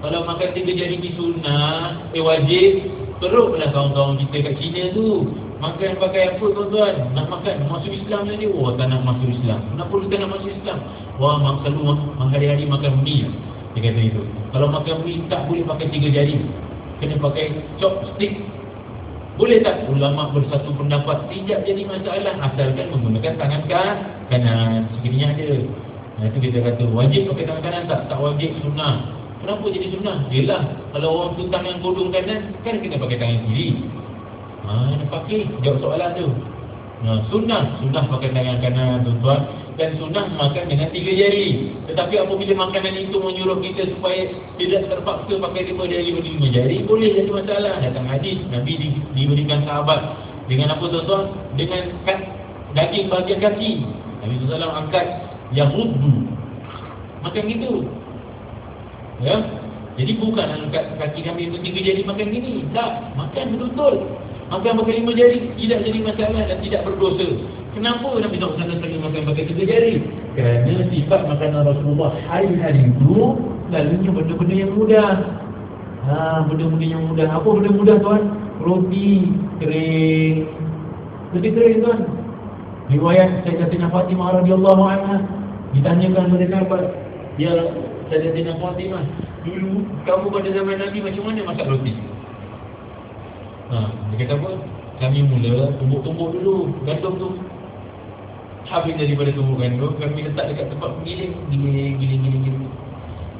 S1: Kalau makan 3 jari ni sunnah, wajib. Teruklah kawan-kawan kita kat China tu makan pakai apa tuan-tuan? Nak makan masuk Islam dia. Wah, tak nak masuk Islam. Kenapa lu tak nak masuk Islam? Wah, selalu hari-hari makan mie. Dia kata itu. Kalau makan mie tak boleh pakai 3 jari. Kena pakai chopstick. Boleh tak? Ulama bersatu pendapat tidak jadi masalah asalkan menggunakan tangan kanan. Sekiranya ada. Itu kita kata wajib pakai tangan kanan tak? Tak wajib, sunnah. Kenapa jadi sunnah? Yelah, kalau orang tu tangan kodong kanan, kan kena pakai tangan kiri. Nak pakai, jawab soalan tu. Sunnah pakai tangan kanan tuan-tuan. Dan sunnah makan dengan 3 jari. Tetapi apabila makanan itu menyuruh kita supaya tidak terpaksa pakai 5 jari atau 5 jari, boleh jadi masalah. Datang hadis, Nabi diberikan sahabat dengan apa tuan-tuan? Dengan daging bahagian kaki. Nabi SAW angkat yang rudu. Makan gitu. Ya, jadi bukan angkat kaki kami untuk 3 jari makan gini. Tak, makan betul-betul. Makan pakai 5 jari tidak jadi masalah dan tidak berdosa. Kenapa Nabi SAW sering makan pakai 3 jari? Kerana sifat makanan Rasulullah hari-hari itu selalunya benda-benda yang mudah. Benda-benda yang mudah. Apa benda mudah tuan? Roti kering. Roti kering tuan. Riwayat Sayyidatina Fatimah radhiyallahu anha ditanyakan oleh sahabat, ya Sayyidatina Fatimah, dulu kamu pada zaman Nabi macam mana masak roti? Dia kata apa? Kami mula tumbuk-tumbuk dulu gandum tu. Habis daripada tumbuk gandum, kami letak dekat tempat giling.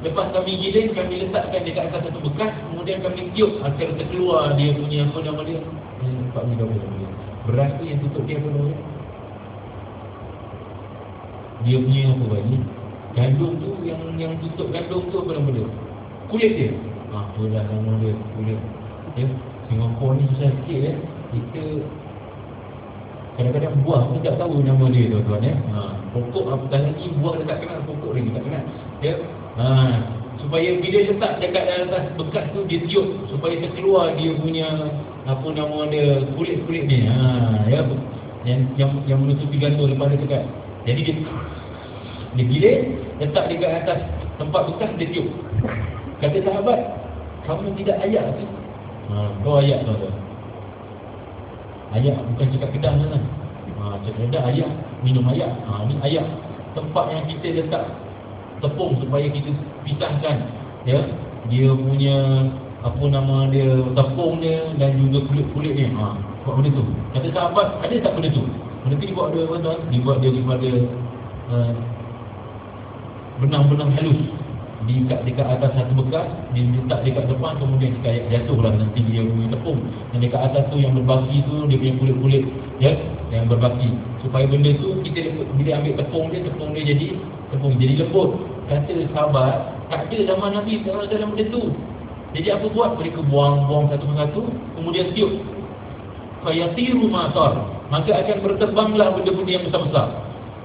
S1: Lepas kami giling, kami letakkan dekat atas satu bekas. Kemudian kami tiup agar terkeluar dia punya apa nama dia? Nampak ni apa nama dia? Beras tu yang tutup dia apa nama dia? Dia punya apa bagi? Gandum tu yang tutup gandum tu apa nama dia? Kulit dia. Itulah nama dia, kulit. Ya, Singapura ni susah sikit ya. Kita kadang-kadang buah pun tak tahu nama dia tuan-tuan ya. Pokok apatah lagi buah dia tak kenal, pokok lagi tak kenal. Ya. Supaya bila letak dekat atas bekas tu dia tiup supaya terkeluar dia punya apa nama dia, kulit-kulit ni. Ya. Yang menutupi gandum lepas dia tekat. Jadi dia giling, letak dekat atas tempat bekas, dia tiup. Kata sahabat, kamu tidak ayak ke? Kau ayak tuan-tuan. Ayak bukan cakap kedah sana. Cakap kedah ayak, minum ayak. Ni ayak. Tempat yang kita letak tepung supaya kita pisahkan ya, dia punya apa nama dia, tepung dia dan juga kulit-kulit dia. Buat benda tu. Kata sahabat, ada tak benda tu? Benda tu dibuat dia tuan-tuan, dibuat dia daripada benang-benang halus dekat atas satu bekas, dia letak dekat depan, kemudian kayak jatuhlah nanti dia punya tepung. Dan dekat atas tu yang berbaki tu dia punya kulit-kulit ya, yang berbaki. Supaya benda tu kita bila ambil tepung dia jadi lembut. Kata sahabat, tak ada zaman Nabi dalam benda tu. Jadi apa buat? Mereka buang-buang satu persatu, kemudian tiup. Fayatiru matar, maka akan berterbanglah benda-benda yang besar-besar.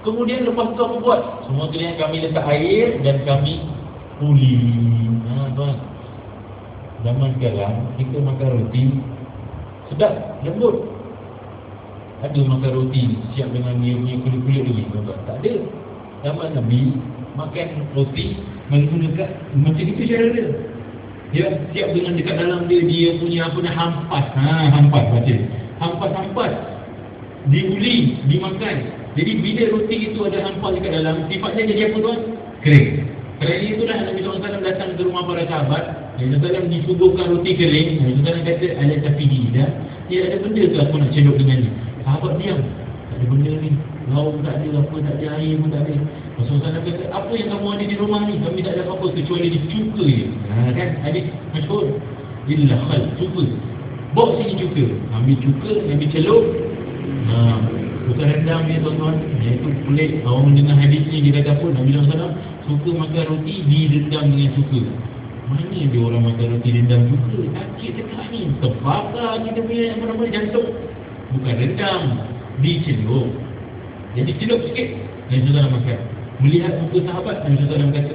S1: Kemudian lepas tu apa buat? Semua kalian kami letak air dan kami kulit. Tuan. Zaman sekarang kita makan roti sedap, lembut. Ada makan roti siap dengan dia punya kulit-kulit lagi, tuan. Tak ada. Zaman Nabi makan roti menggunakan macam itu cara dia. Dia siap dengan dekat dalam dia punya apa nak hampas. Hampas baca. Hampas diuli, dimakan. Jadi bila roti itu ada hampas dekat dalam, sifatnya jadi apa tuan? Kering. Kerana itulah Nabi SAW datang ke rumah para sahabat. Nabi SAW disuguhkan roti kering. Nabi SAW kata, ala tafidi dah. Dia ada benda ke aku nak celup dengan ni? Sahabat diam. Tak ada benda ni. Lauk tak ada, apa tak ada, air pun tak ada. Rasulullah SAW kata, apa yang kamu ada di rumah ni? Kami tak ada apa-apa kecuali dia cuka je. Kan? Hadis masyhur. Illa khal, cuka. Bawa sini cuka. Ambil cuka, ambil celup. Bukan rendam dia tuan-tuan. Iaitu kulit. Orang mendengar hadis ni dia kata apa? Nabi SAW suka makan roti direndam dengan cuka. Mana dia orang makan roti rendam cuka? Sakit dekat ni. Terbakar kita punya apa-apa jantung. Bukan rendam, dicelup. Jadi celup sikit, Nabi SAW makan. Melihat muka sahabat, Nabi SAW kata,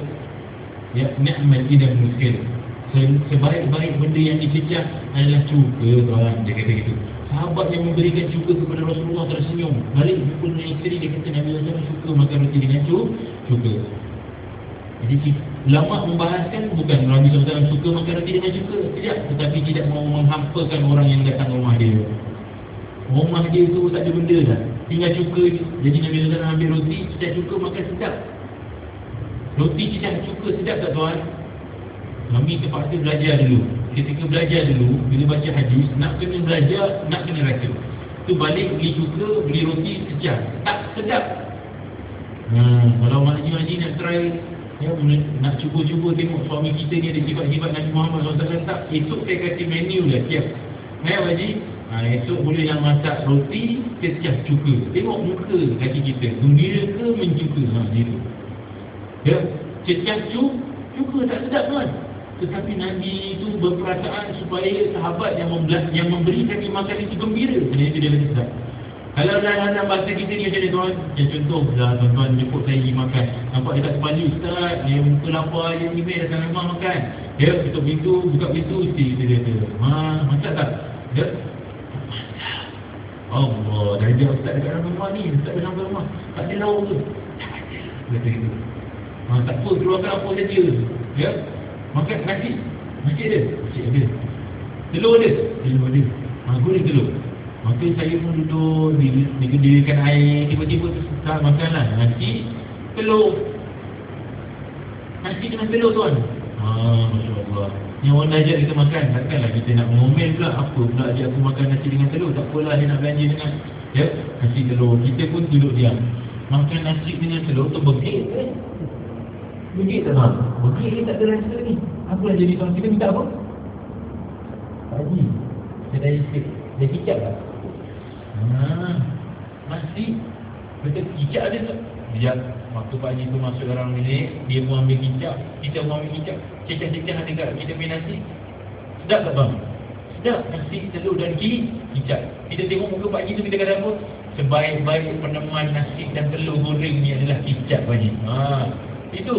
S1: ya, ni'mal idam muskil. Sebaik-baik benda yang dicecah adalah cuka, tuan. Dia kata gitu. Sahabat yang memberikan cuka kepada Rasulullah tersenyum. Balik jumpa dengan isteri, dia kata Nabi SAW suka makan roti dengan cuka. Jadi Ulama membahaskan bukan Nabi SAW suka makan roti dengan cuka, tidak, tetapi tidak mau menghampakan orang yang datang ke rumah dia. Rumah dia tu tak ada benda dah, tinggal cuka je. Jadi Nabi SAW ambil roti, cicak cuka, makan sedap. Roti cicak cuka sedap tak tuan? Kami terpaksa belajar dulu. Ketika belajar dulu, bila baca hadis, nak kena belajar, nak kena rasa. Tu balik beli cuka, beli roti cicak, tak sedap. Kalau makcik-makcik nak try, nak cuba-cuba tengok suami kita ni ada sifat-sifat Nabi Muhammad SAW tak, esok saya kasih menu dah siap. Pakcik, esok boleh yang masak roti kecah cuka. Tengok muka kaki kita, gembira ke mencuka. Gitu. Ya, kecah cuka tak sedap kan? Tetapi Nabi itu berperasaan supaya sahabat yang memberi kaki makan itu gembira. Jadi itu dia kata sedap. Kalau dalam bahasa kita ni macam ni tuan, contoh dah tuan-tuan jemput saya pergi makan, nampak dekat sepaju, Ustaz, dia muka lapar, dia ni datang rumah makan. Dia tutup pintu, buka pintu, dia kata, masak tak? Dia Allah, dah ajak Ustaz dekat dalam rumah ni, Ustaz dalam rumah, tak ada lauk tu. Tak ada. Kata gitu. Tak apa, keluarkan apa saja. Ya, makan nasi ada? Nasi ada. Telur ada? Telur ada. Goreng telur. Maka saya pun duduk, didirikan air, tiba-tiba tak makanlah nasi, telur. Nasi dengan telur tuan. Masya Allah. Yang orang ajak kita makan, takkanlah kita nak ngomel pula, apa pula ajak aku makan nasi dengan telur. Tak apalah dia nak belanja dengan nasi telur. Kita pun duduk diam. Makan nasi dengan telur tu begit kan? Begit tak tuan? Begit ni tak ada rasa ni. Apalah jadi tuan, kita minta apa? Pak Haji, saya dah sikit. Dia kicap tak? Nasi betul kicap ada tak? Sekejap. Waktu Pak Haji tu masuk dalam bilik, dia pun ambil kicap, kita pun ambil kicap. Cecah-cecah ada kat kita punya nasi. Sedap tak bang? Sedap. Nasi, telur dan kicap. Kita tengok muka Pak Haji tu, kita kata apa? Sebaik-baik peneman nasi dan telur goreng ni adalah kicap Pak Haji. Itu.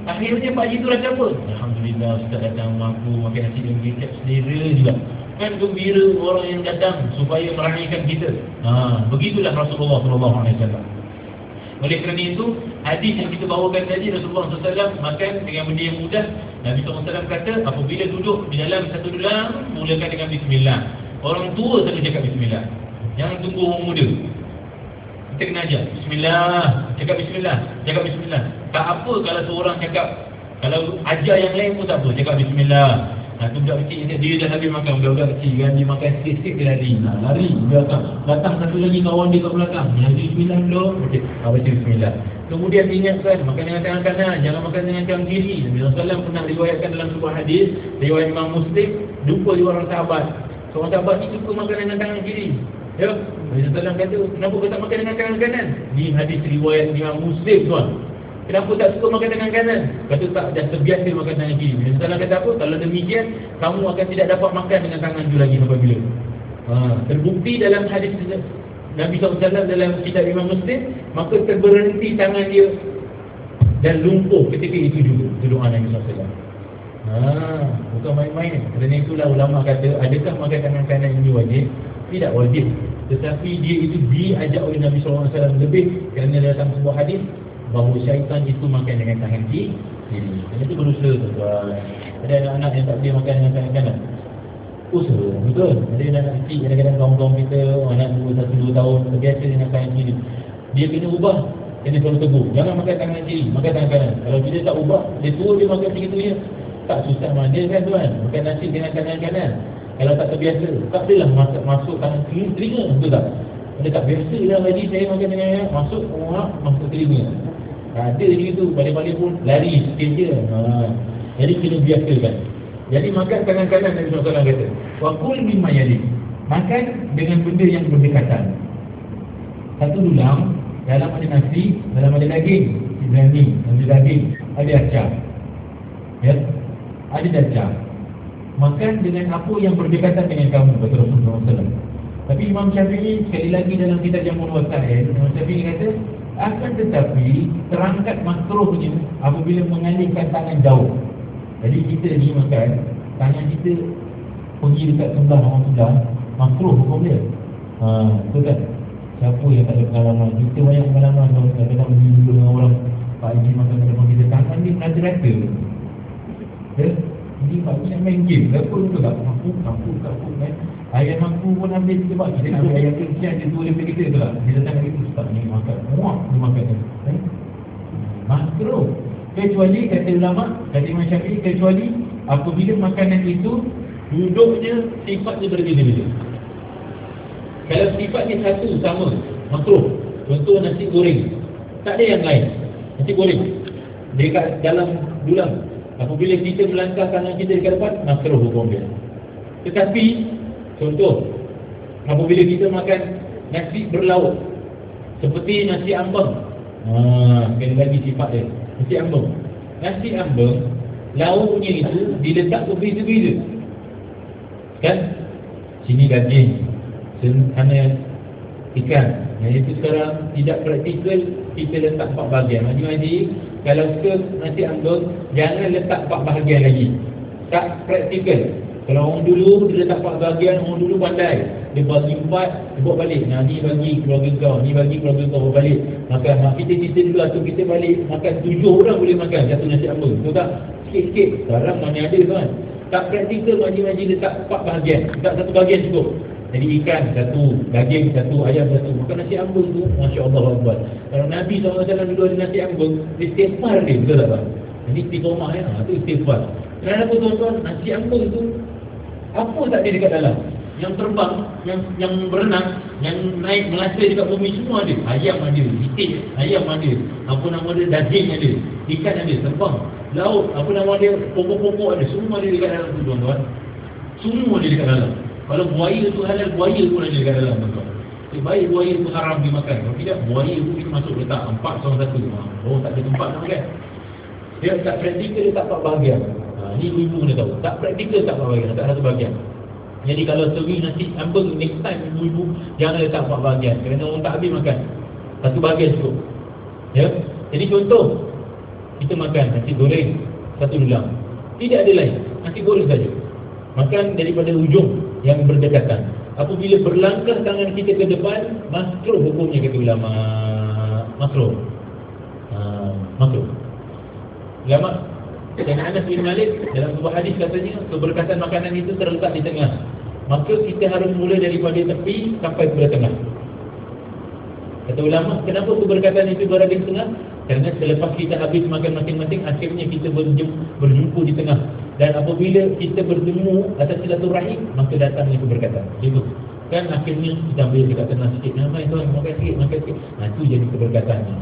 S1: Akhirnya Pak Haji tu rasa apa? Alhamdulillah, Ustaz datang rumah aku, makan nasi dengan kicap, selera juga. Kan gembira orang yang datang supaya meraihkan kita. Begitulah Rasulullah SAW. Oleh kerana itu, hadis yang kita bawakan tadi, Rasulullah SAW makan dengan benda yang mudah. Nabi SAW kata, apabila duduk di dalam satu dulang, mulakan dengan bismillah. Orang tua selalu cakap bismillah. Jangan tunggu orang muda. Kita kena ajar bismillah, cakap bismillah, cakap bismillah. Tak apa kalau seorang cakap, kalau ajar yang lain pun tak apa, cakap bismillah. Tu budak kecil dia dah habis makan, budak kecil kan, dia makan sikit-sikit dia lari. Lari belakang. Datang satu lagi kawan dia kat belakang. Dia bismillah dulu. Okey, baca bismillah. Kemudian diingatkan makan dengan tangan kanan, jangan makan dengan tangan kiri. Nabi SAW pernah riwayatkan dalam sebuah hadis, riwayat Imam Muslim, jumpa dua orang sahabat. Seorang sahabat ni suka makan dengan tangan kiri. Ya, Nabi SAW kata, kenapa kau tak makan dengan tangan kanan? Di hadis riwayat Imam Muslim tuan. Kenapa tak suka makan tangan kanan? Kata tak, dah terbiasa makan tangan kiri. Nabi SAW kata apa? Kalau demikian, kamu akan tidak dapat makan dengan tangan tu lagi sampai bila. Terbukti dalam hadis Nabi SAW dalam kitab Imam Muslim, maka terberhenti tangan dia dan lumpuh ketika itu juga. Itu doa Nabi SAW. Bukan main-main. Kerana itulah ulama kata, adakah makan tangan kanan ini wajib? Tidak wajib. Tetapi dia itu diajak oleh Nabi SAW lebih, kerana dalam sebuah hadis bahawa syaitan itu makan dengan tangan kiri. Kerana itu berusaha tuan. Ada anak-anak yang tak boleh makan dengan tangan kanan. Usaha, betul. Ada anak kecil, kadang-kadang kawan-kawan kita, anak 1-2 tahun terbiasa dengan tangan kiri. Dia kena ubah, kena selalu tegur. Jangan makan tangan kiri, makan tangan kanan. Kalau dia tak ubah, dia tua dia makan begitu je. Tak susah mana kan tuan, makan nasi dengan tangan kanan. Kalau tak terbiasa, tak adalah masuk tangan kiri telinga, betul tak? Dia tak biasa lah lagi saya makan dengan masuk telinga. Ada je gitu, balik-balik pun lari sikit je. Jadi kena biasakan. Jadi makan tangan kanan Nabi SAW kata, wa kul mimma yali. Makan dengan benda yang berdekatan. Satu dulang, dalam ada nasi, dalam ada daging, ada daging, ada acar. Ya, ada acar. Makan dengan apa yang berdekatan dengan kamu, kata Rasulullah SAW. Tapi Imam Syafi'i sekali lagi dalam kitab Jamul Wasail, Imam Syafi'i kata, akan tetapi terangkat makruhnya apabila mengalihkan tangan jauh. Jadi kita ni makan, tangan kita pergi dekat sebelah orang sebelah, makruh hukum dia. Betul tak? Siapa yang tak ada pengalaman? Kita banyak pengalaman kadang-kadang pergi dulu dengan orang Pak Haji makan rumah kita, tangan ni rata-rata. Ya, ini Pak Haji nak main game, lepas tu tak mampu kan. Ayam mampu pun habis sebab kita nak ayam kesian dia tua daripada kita tu lah. Dia datang kat kita, Ustaz ni makan, muak dia makan ni. Makruh. Kecuali kata ulama, kata Imam Syafi'i, kecuali apabila makanan itu duduknya sifatnya berbeza-beza. Kalau sifatnya satu sama, makruh. Contoh nasi goreng, tak ada yang lain. Nasi goreng dekat dalam dulang, apabila kita melangkah tangan kita dekat depan, makruh hukum dia. Tetapi contoh, apabila kita makan nasi berlauk seperti nasi ambeng, sekali lagi sifat dia nasi ambeng. Nasi ambeng, lauknya itu diletak berbeza-beza kan. Sini daging, sana ikan. Yang itu sekarang tidak praktikal kita letak 4 bahagian. Haji-haji kalau suka nasi ambeng, jangan letak 4 bahagian lagi. Tak praktikal. Kalau orang dulu dia letak 4 bahagian, orang dulu pandai. Dia bagi 4, dia buat balik. Nah, ni bagi keluarga kau, ni bagi keluarga kau, buat balik. Makan, kita dulu atau kita balik makan 7 orang boleh makan satu nasi ambeng. Betul tak? Sikit-sikit. Sekarang mana ada tuan. Tak praktikal haji-haji letak 4 bahagian. Tak satu bahagian cukup. Jadi ikan satu, daging satu, ayam satu. Makan nasi ambeng tu, Masya Allah Akbar. Kalau Nabi SAW dulu ada nasi ambeng, dia istighfar dia, betul tak? Ini istiqomah ya, itu istighfar. Kenapa tuan-tuan, nasi ambeng tu apa tak ada dekat dalam? Yang terbang, yang berenang, yang naik melasai dekat bumi, semua ada. Ayam ada, itik, ayam ada, apa nama dia, daging ada, ikan ada, terbang. Laut, apa nama dia, pokok-pokok ada, semua ada dekat dalam tu tuan-tuan. Semua ada dekat dalam. Kalau buaya tu halal, buaya pun ada dekat dalam tuan-tuan. Baik buaya tu haram dimakan. Kalau tidak, buaya tu kita masuk letak 4 seorang satu. Oh, tak ada tempat nak makan. Dia tak praktikal, dia tak 4 bahagian. Ni ibu kena tahu. Tak praktikal, tak 4 bahagian, tak satu bahagian. Jadi kalau servis nasi ambeng, next time ibu-ibu jangan letak 4 bahagian. Kerana orang tak habis makan, satu bahagian cukup. Ya. Jadi contoh, kita makan nasi goreng satu dulang, tidak ada lain, nasi goreng saja. Makan daripada ujung yang berdekatan. Apabila berlangkah tangan kita ke depan, makruh hukumnya kata ulama. Makruh. Makruh. Ulama dan Anas bin Malik dalam sebuah hadis katanya, keberkatan makanan itu terletak di tengah. Maka kita harus mula daripada tepi sampai ke tengah. Kata ulama, kenapa keberkatan itu berada di tengah? Kerana selepas kita habis makan masing-masing, akhirnya kita berjumpa di tengah. Dan apabila kita bertemu atas silaturahim, maka datangnya keberkatan. Itu kan akhirnya kita ambil dekat tengah sikit. Namai tuan, makan sikit. Itu jadi keberkatannya.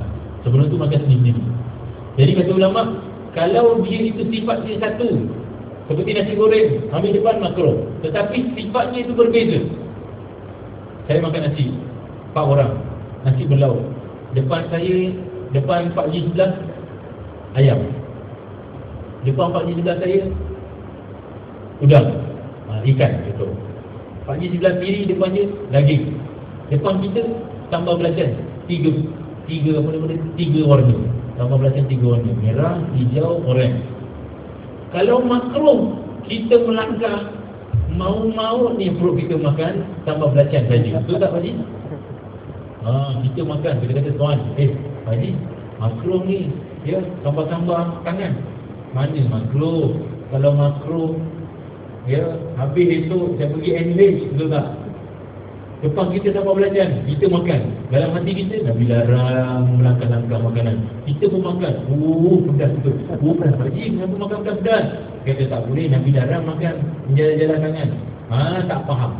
S1: Sebelum tu makan sendiri. Jadi kata ulama, kalau dia itu sifatnya satu, seperti nasi goreng, ambil depan makruh. Tetapi sifatnya itu berbeza. Saya makan nasi 4 orang, nasi berlauk. Depan saya, depan Pak Haji sebelah, ayam. Depan Pak Haji sebelah saya, udang, ikan. Betul. Pak Haji sebelah kiri, depannya daging. Depan kita tambah belacan, tiga warna. Tambah belacan 3 warna, merah, hijau, oranye. Kalau makruh kita melangkah, mau ni perut kita makan, tambah belacan saja. Betul tak Pak Haji? Kita makan, kita kata tuan, Pak Haji, makruh ni, ya, tambah-tambah tangan. Mana makruh? Kalau makruh, ya, habis esok saya pergi NH, betul tak? Depan kita tambah belacan, kita makan. Dalam hati kita, Nabi larang melangkah-langkah makanan. Kita pun makan. Pedas betul. Pedas Pak Haji, kenapa makan pedas? Kata tak boleh, Nabi larang makan menjalan-jalan tangan. Tak faham.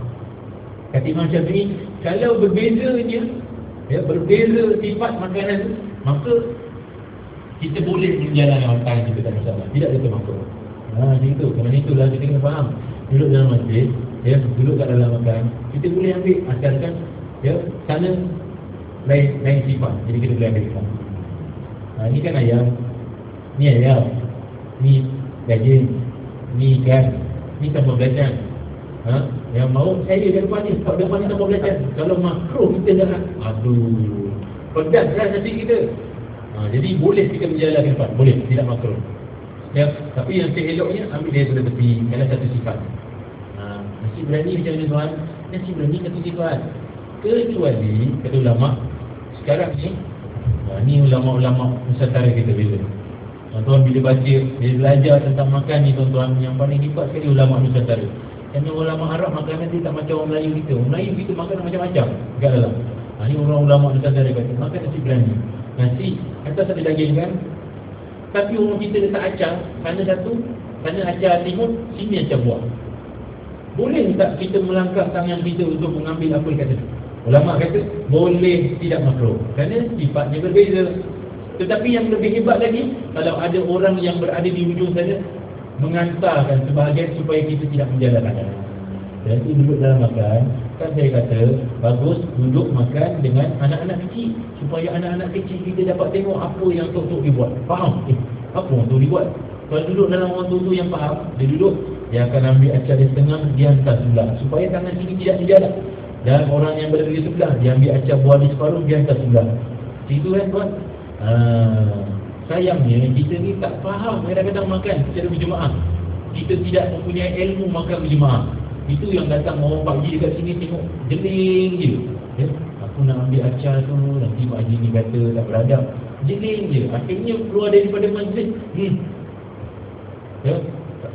S1: Kata Imam Syafi'i, kalau berbezanya, ya, berbeza sifat makanan tu, maka kita boleh menjalankan tangan kita, tak masalah. Tidak ada makruh. Jadi itu. Kerana itulah kita kena faham. Duduk dalam masjid, ya, duduk kat dalam makan, kita boleh ambil asalkan, ya, sana lain sifat. Jadi kita boleh ambil sifat. Ni kan ayam, ni ayam, ni daging, ni ikan, ni tambah belacan. Yang mau saya ke depan ni, kat depan ni tambah belacan. Kalau makruh kita dah, pedas lah nasi kita. Jadi boleh kita berjalan ke depan, boleh, tidak makruh. Ya, tapi yang seeloknya ambil dia pada tepi, kalau satu sifat. Nasi berani macam mana tuan? Nasi berani satu sifat. Kecuali, kata ulama, sekarang ni Ni ulama-ulama Nusantara kita bila tuan-tuan bila baca, bila belajar tentang makan ni tuan-tuan, yang paling hebat sekali ulama Nusantara. Kerana ulama Arab makanan dia tak macam orang Melayu kita. Orang Melayu kita makan macam-macam kat dalam. Ni orang ulama Nusantara kata makan nasi berani. Nasi atas ada daging kan. Tapi orang kita letak acar, sana acar timun, sini acar buah. Boleh tak kita melangkah tangan kita untuk mengambil apa kata? Ulama kata boleh, tidak makruh. Kerana sifatnya berbeza. Tetapi yang lebih hebat lagi, kalau ada orang yang berada di ujung sana mengantarkan sebahagian supaya kita tidak menjalankan. Dan itu duduk dalam makan, kan saya kata bagus duduk makan dengan anak-anak kecil, supaya anak-anak kecil kita dapat tengok apa yang tok-tok dia buat. Faham? Apa orang tu dia buat? Kalau duduk dalam orang tu yang faham, dia duduk, dia akan ambil acar di tengah, dia hantar sebelah, supaya tangan sini tidak terjalan. Dan orang yang berada di sebelah, dia ambil acar buah di separuh, dia hantar sebelah. Itu kan tuan? Sayangnya kita ni tak faham kadang-kadang makan secara berjemaah. Kita tidak mempunyai ilmu makan berjemaah. Itu yang datang orang pagi dekat sini tengok jeling je. Ya? Aku nak ambil acar tu, nanti Pak Haji ni kata tak beradab. Jeling je. Akhirnya keluar daripada majlis. Ya?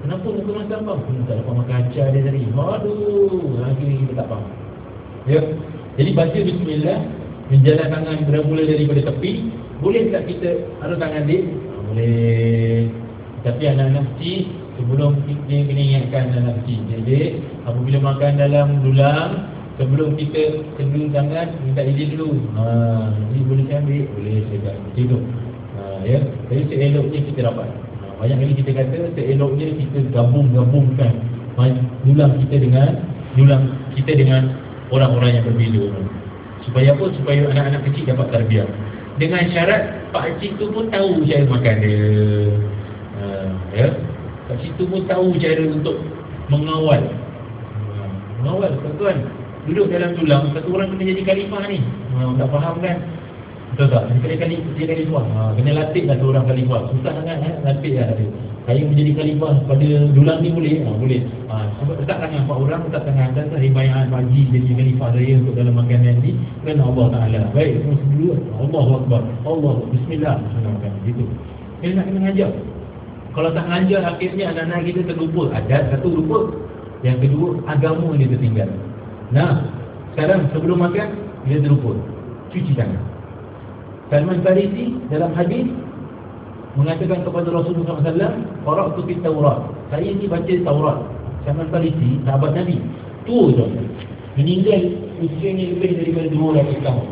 S1: Kenapa muka makan bang? Tak dapat makan acar dia tadi. Aduh, akhirnya kita tak faham. Ya? Jadi baca bismillah, menjalan tangan bermula daripada tepi. Boleh tak kita ada tangan dia? Boleh. Tapi anak-anak kecil, sebelum kita kena ingatkan anak kecil. Jadi apabila makan dalam dulang, sebelum kita kedua tangan, minta izin dulu. Jadi boleh saya ambil? Boleh saya macam itu. Ya. Jadi seeloknya kita dapat. Banyak kali kita kata seeloknya kita gabungkan dulang kita dengan orang-orang yang berbeza. Supaya apa? Supaya anak-anak kecil dapat tarbiyah. Dengan syarat pak cik tu pun tahu cara makan dia. Ya. Pak cik tu pun tahu cara untuk mengawal. Mengawal tuan-tuan. Duduk dalam tulang, satu orang kena jadi khalifah ni. Tak faham kan? Betul tak? Kali dia khalifah. Kena latih lah tu orang khalifah. Susah sangat latih lah dia. Saya menjadi khalifah pada dulang ni boleh? Boleh. Letak tangan 4 orang, letak tangan atas, ribayaan pagi jadi khalifah saya untuk dalam makanan ni. Kerana Allah Ta'ala. Baik, semua dulu. Allahu Akbar. Allah. Bismillah. Makan gitu. Dia nak kena ngajar. Kalau tak ngajar, akhirnya anak-anak kita terlupa. Adat satu lupa. Yang kedua, agama dia tertinggal. Nah, sekarang sebelum makan, dia terlupa. Cuci tangan. Salman Farisi dalam hadis mengatakan kepada Rasulullah SAW, qara'tu fit Taurat. Saya ni baca Taurat. Salman Farisi, sahabat Nabi. Tua tu. Meninggal usianya lebih daripada 200 tahun.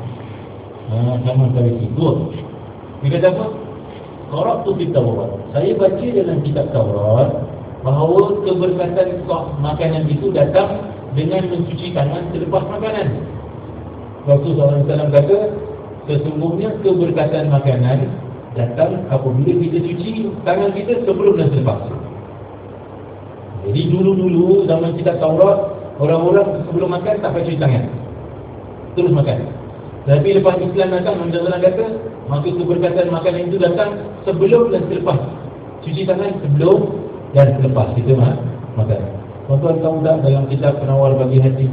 S1: Salman Farisi, tua. Dia kata apa? Qara'tu fit Taurat. Saya baca dalam kitab Taurat bahawa keberkatan makanan itu datang dengan mencuci tangan selepas makanan. Rasulullah SAW kata, sesungguhnya keberkatan makanan datang apabila kita cuci tangan kita sebelum dan selepas. Jadi dulu-dulu zaman kitab Taurat, orang-orang sebelum makan tak pakai cuci tangan, terus makan. Tapi lepas Islam datang, Rasulullah kata, maka keberkatan makanan itu datang sebelum dan selepas. Cuci tangan sebelum dan selepas kita makan. Tuan-tuan tahu tak dalam kitab Penawar Bagi Hati,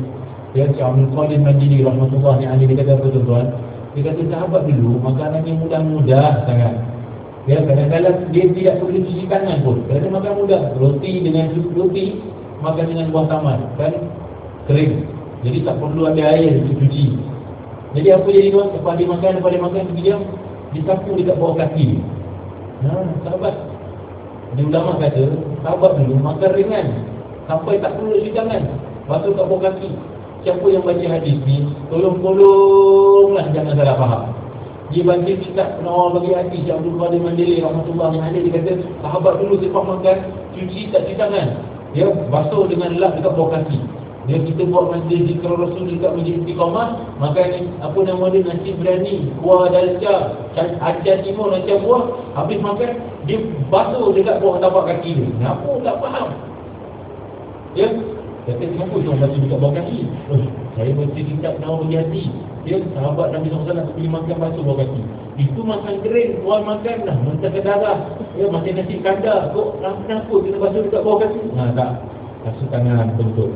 S1: ya, Syekh Abdul Qadir Majidi rahmatullahi alaihi, dia kata apa tuan-tuan? Dia kata sahabat dulu makanannya mudah-mudah sangat. Ya, kadang-kadang dia tidak perlu cuci tangan pun. Kerana makan mudah. Roti dengan roti, makan dengan buah tamat, kan kering. Jadi tak perlu ada air untuk cuci. Jadi apa jadi tuan? Lepas dia makan, diam, disapu dekat bawah kaki. Sahabat. Ada ulama kata, sahabat dulu makan ringan sampai tak perlu cuci tangan, basuh kat bawah kaki. Siapa yang baca hadis ni, tolong-tolonglah jangan salah faham. Dia baca kitab Penawar Bagi Hati, Syekh Abdul Qadir Majidi rahmatullahi alaihi, dia kata sahabat dulu selepas makan cuci tak cuci tangan, dia basuh dengan lap dekat bawah kaki. Dia kita buat majlis zikr Rasul dekat Masjid Istiqamah, makan apa nama dia, nasi berani, kuah dalca, acar timun, acar buah. Habis makan, dia basuh dekat bawah tapak kaki dia. Kenapa tak faham? Ya, kata kenapa dia baca dekat bawah kaki? Saya baca kitab Penawar Bagi Hati. Ya, sahabat Nabi SAW nak pergi makan basuh bawah kaki. Itu makan kering, buat makan dah, mentah ke darah. Ya, makan nasi kandar. Kok kenapa kita basuh dekat bawah kaki? Tak. Basuh tangan betul.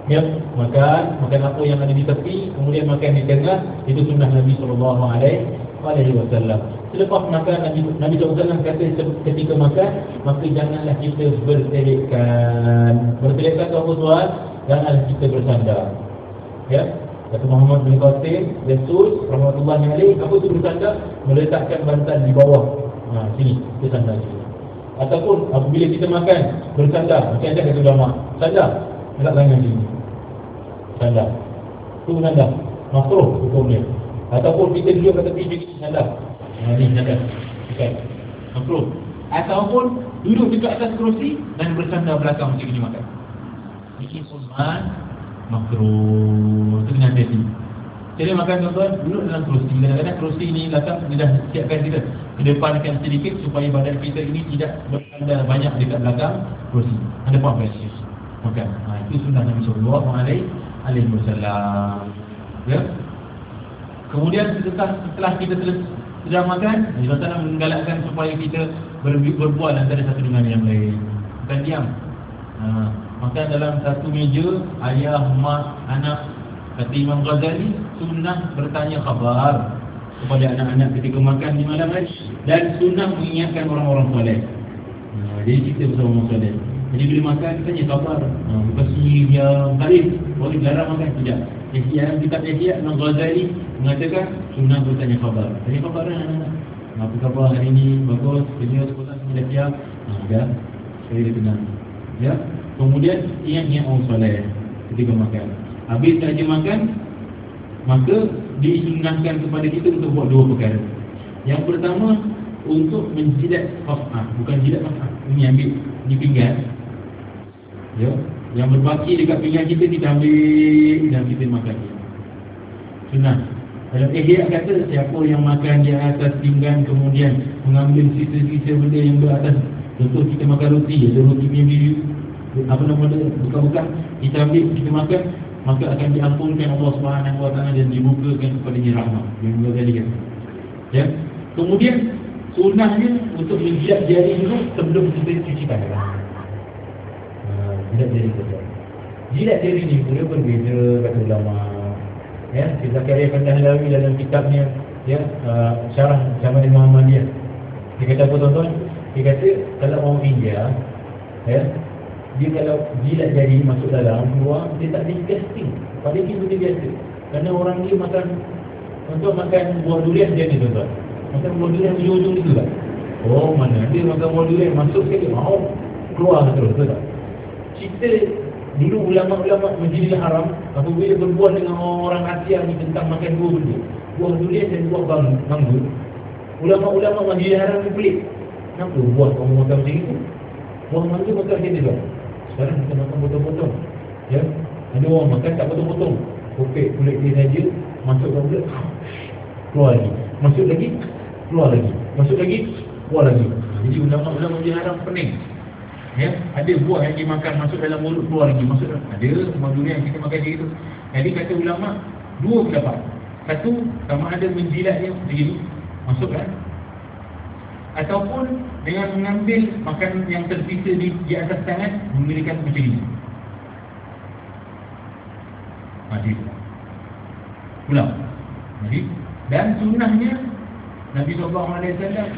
S1: Ya, makan apa yang ada di tepi, kemudian makan di tengah. Itu sunnah Nabi SAW. alaihi wasallam. Selepas makan Nabi SAW kata ketika makan, maka janganlah kita bertelekan. Bertelekan tu apa tuan? Janganlah kita bersandar. Ya. Kata Muhammad bin Qasim, Rasul rahmatullahi alaihi, apa tu bersandar? Meletakkan bantal di bawah. Sini, kita sandar sini. Ataupun apabila kita makan bersandar, macam ada kata ulama, sandar dekat tangan sini. Sandar. Tu sandar. Makruh hukumnya. Ataupun kita duduk kat tepi juga sandar. Ni sandar. Okay. Makruh. Ataupun duduk dekat atas kerusi dan bersandar belakang macam ni makan. Ini sunat makruh. Itu dengan hati. Jadi makan tuan-tuan, duduk dalam kerusi. Kadang-kadang kerusi ni belakang dia dah siapkan kita, kedepankan sedikit supaya badan kita ini tidak bersandar banyak dekat belakang kerusi. Ada apa versi makan. Itu sunnah Nabi sallallahu alaihi wasallam. Ya. Kemudian setelah kita sudah makan, Nabi SAW menggalakkan supaya kita berbual antara satu dengan yang lain. Bukan diam. Makan dalam satu meja, ayah, mak, anak. Kata Imam Ghazali, sunnah bertanya khabar kepada anak-anak ketika makan di malam hari, dan sunnah mengingatkan orang-orang soleh. Jadi kita bersama orang soleh. Jadi bila makan, tanya khabar. Bukan sendiri yang tarif, boleh larang makan, tidak. Dalam kitab Ihya, Imam Ghazali mengatakan sunnah bertanya khabar. Tanya khabar anak-anak. Apa khabar hari ini? Bagus, kerja sekolah semua dah siap. Dah, saya dah tenang. Ya. Kemudian ingat-ingat orang soleh ketika makan. Habis saja makan, maka disunnahkan kepada kita untuk buat dua perkara. Yang pertama, untuk menjilat qaf'ah. Bukan jilat qaf'ah, ini ambil di pinggan. Ya, yang berbaki dekat pinggan kita ambil dan kita makan. Sunnah. Dalam Ihya kata, siapa yang makan di atas pinggan kemudian mengambil sisa-sisa benda yang beratas, contoh kita makan roti, ada roti punya biru, apa nama dia, buka-buka, kita ambil, kita makan, maka akan diampunkan Allah Subhanahu wa taala dan dibukakan kepadanya rahmat. Yang tadi kan. Ya. Kemudian sunnahnya untuk menjilat jari dulu sebelum kita cuci tangan. Jilat jari saja. Jilat jari ni pula berbeza kata ulama. Ya, Zakaria Kandahlawi dalam kitabnya, ya, Syarah Syama'il Muhammadiyah. Dia kata apa tuan-tuan? Dia kata kalau orang India, ya, dia kalau jilat jari masuk dalam, keluar, dia tak disgusting. Pada dia benda biasa. Kerana orang dia makan, untuk makan buah durian dia ni tuan-tuan. Makan buah durian ujung-ujung itu tak? Oh mana, dia makan buah durian, masuk sekali, keluar terus, betul tak? Kita, dulu ulama-ulama Masjidil Haram, apabila berbual dengan orang Asia ni tentang makan dua benda, buah durian dan buah mangga, ulama-ulama Masjidil Haram ni pelik. Kenapa buah kamu makan macam itu? Buah mangga makan macam tu tak? Sekarang kita makan potong-potong. Ya, ada orang makan tak potong-potong, kopek kulit dia saja, masuk ke mulut, keluar lagi, masuk lagi, keluar lagi, masuk lagi, keluar lagi. Jadi ulama-ulama diharam pening. Ya, ada buah yang dimakan masuk dalam mulut, keluar lagi, masuk dalam. Ada buah durian yang kita makan gitu. Jadi kata ulama, dua pendapat. Satu, sama ada menjilatnya begini, masuk kan? Ataupun dengan mengambil makanan yang tersisa di atas tangan, memberikan macam ini. Hadis. Pulang. Jadi, dan sunnahnya Nabi SAW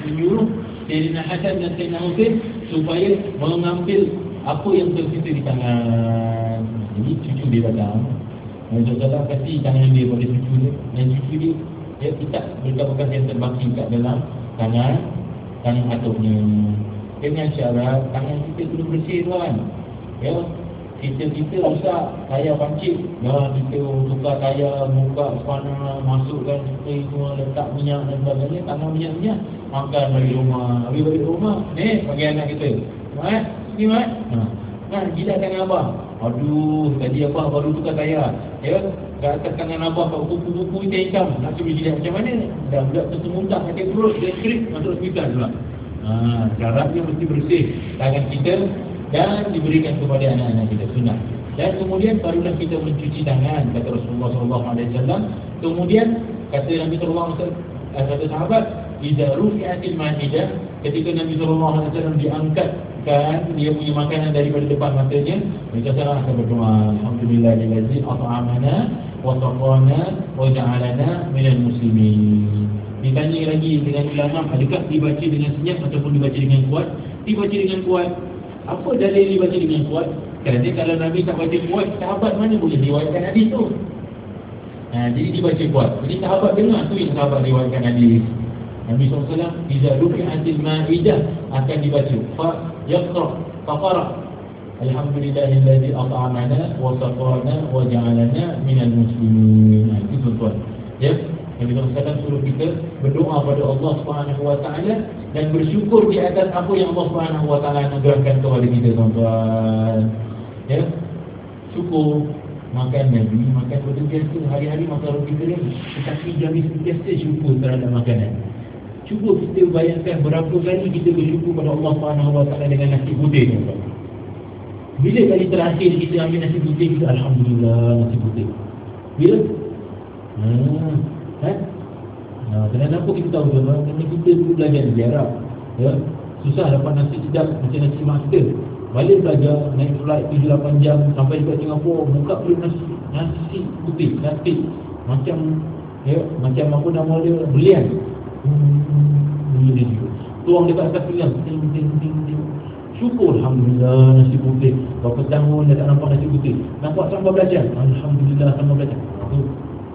S1: menyuruh Sayyidina Hasan dan Sayyidina Husain supaya mengambil apa yang tersisa di tangan. Jadi cucu dia datang, Nabi SAW kasih tangan dia pada cucu dia, dan cucu dia tidak bekas-bekas yang terbaki kat dalam tangan atuknya. Dengan syarat tangan kita kena bersih tuan. Ya, kita rusak tayar pancit, ya, kita tukar tayar, buka spana, masukkan spray semua, letak minyak dan sebagainya, tangan minyak-minyak, makan balik rumah. Habis balik rumah, bagi anak kita, Mat, sini Mat, kan jilat tangan abang. Aduh, tadi abang baru tukar tayar, ya, kat atas tangan abang kat buku-buku hitam, nak suruh jilat macam mana? Dah budak tu muntah sakit perut, dia skrip masuk hospital pula. Syaratnya mesti bersih tangan kita dan diberikan kepada anak-anak kita, sunnah. Dan kemudian barulah kita mencuci tangan, kata Rasulullah SAW. Kemudian kata Nabi SAW, kata sahabat, idza rufi'atil ma'idah, ketika Nabi SAW diangkatkan dia punya makanan daripada depan matanya, Nabi SAW akan berdoa, alhamdulillahillazi at'amana wa saqana wa ja'alana minal muslimin. Ditanya lagi dengan ulama, adakah dibaca dengan senyap ataupun dibaca dengan kuat? Dibaca dengan kuat. Apa dalil dibaca dengan kuat? Kerana kalau Nabi tak baca kuat, sahabat mana boleh riwayatkan hadis tu? Jadi dibaca kuat. Jadi sahabat dengar tu yang sahabat riwayatkan hadis. Nabi SAW Iza rufi'atil ma'idah akan dibaca fa yaqra fa qara alhamdulillahillazi at'amana wa saqana wa ja'alana minal muslimin. Itu tuan. Ya, Nabi SAW suruh kita berdoa pada Allah SWT dan bersyukur di atas apa yang Allah SWT anugerahkan kepada kita, tuan-tuan. Ya, syukur. Makan Nabi, makan betul biasa, hari-hari makan roti kering, tetapi jangan sentiasa syukur terhadap makanan. Cuba kita bayangkan berapa kali kita bersyukur pada Allah SWT dengan nasi putih, tuan-tuan. Bila kali terakhir kita ambil nasi putih, kita Alhamdulillah nasi putih. Bila? Kenapa kita tahu, tuan-tuan? Kerana kita dulu belajar di Arab, ya? Susah dapat nasi sedap macam nasi master. Balik belajar, naik flight 7-8 jam sampai dekat Singapura, buka perut nasi putih, nasi macam, ya, macam apa nama dia, belian. Tuang dekat atas pilihan, ting. Syukur, Alhamdulillah nasi putih. Berapa tahun dah tak nampak nasi putih. Nampak sambal belajar, Alhamdulillah sambal belajar.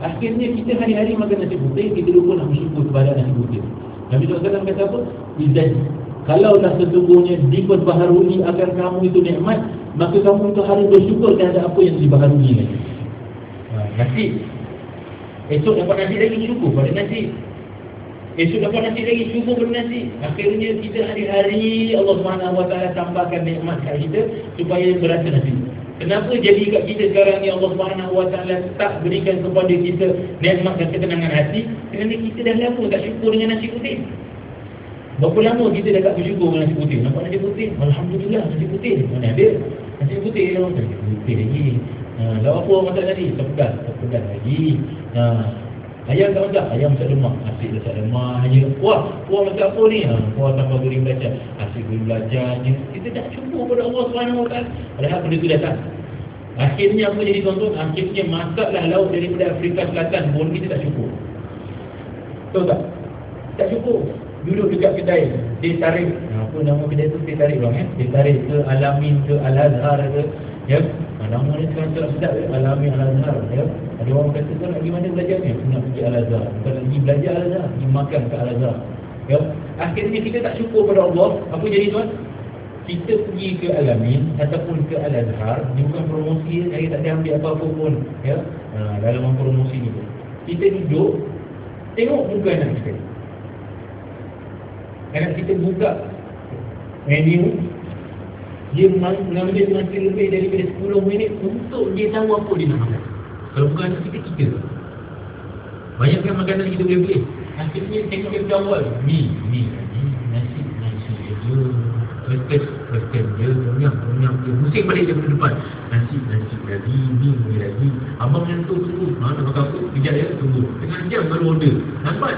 S1: Akhirnya kita hari-hari makan nasi putih, kita lupa nak bersyukur kepada nasi putih. Nabi SAW kata apa? Kalaulah sesungguhnya diperbaharui akan kamu itu nikmat, maka kamu itu harus bersyukur terhadap apa yang dibaharui lagi. Nasi. Esok dapat nasi lagi, syukur pada nasi. Esok dapat nasi lagi, syukur pada nasi. Akhirnya kita hari-hari Allah SWT tambahkan nikmat kat kita supaya berasa nasi. Kenapa jadi kat kita sekarang ni Allah SWT tak berikan kepada kita nikmat dan ketenangan hati? Kerana kita dah lama tak syukur dengan nasi putih. Berapa lama kita dah tak bersyukur dengan nasi putih? Nampak nasi putih? Alhamdulillah nasi putih. Mana ada? Nasi putih lah. Nasi putih lagi. Lalu apa orang masak tadi? Tak pedas lagi. Ayam tak masak? Ayam masak lemak. Asyik masak lemak je. Kuah masak apa ni? Kuah tambah goreng belajar. Asyik goreng belajar je. Kita tak syukur pada Allah SWT. Padahal benda tu datang. Akhirnya apa jadi, tuan-tuan? Akhirnya masaklah lauk daripada Afrika Selatan pun kita tak syukur. Tahu tak? Tak syukur. Duduk dekat kedai, dia tarik, apa nama kedai tu, dia tarik orang, dia tarik ke Alamin ke Al-Azhar ke, ya. Nama ni sekarang sedap ya, Alamin Al-Azhar, ya. Ada orang kata kan lagi mana belajarnya, nak pergi Al-Azhar, bukan lagi belajar Al-Azhar, pergi makan ke Al-Azhar, ya. Akhirnya kita tak syukur pada Allah. Apa jadi, tuan? Kita pergi ke Alamin ataupun ke Al-Azhar, dia bukan promosi, saya tak ada ambil apa-apa pun, ya. Dalam promosi ni pun kita duduk tengok muka anak kita. Anak kita buka menu, dia mengambil masa lebih daripada 10 minit untuk dia tahu apa dia nak makan. Kalau bukan anak kita banyakkan makanan kita boleh beli. Akhirnya tengok dia awal, ni nasi je, Western je, tom-yum je. Pusing balik daripada depan. Nasi lagi, ni lagi. Abang yang tu tunggu. Nak makan apa? Kejap ya, tunggu. Tengah jam baru order. Nampak?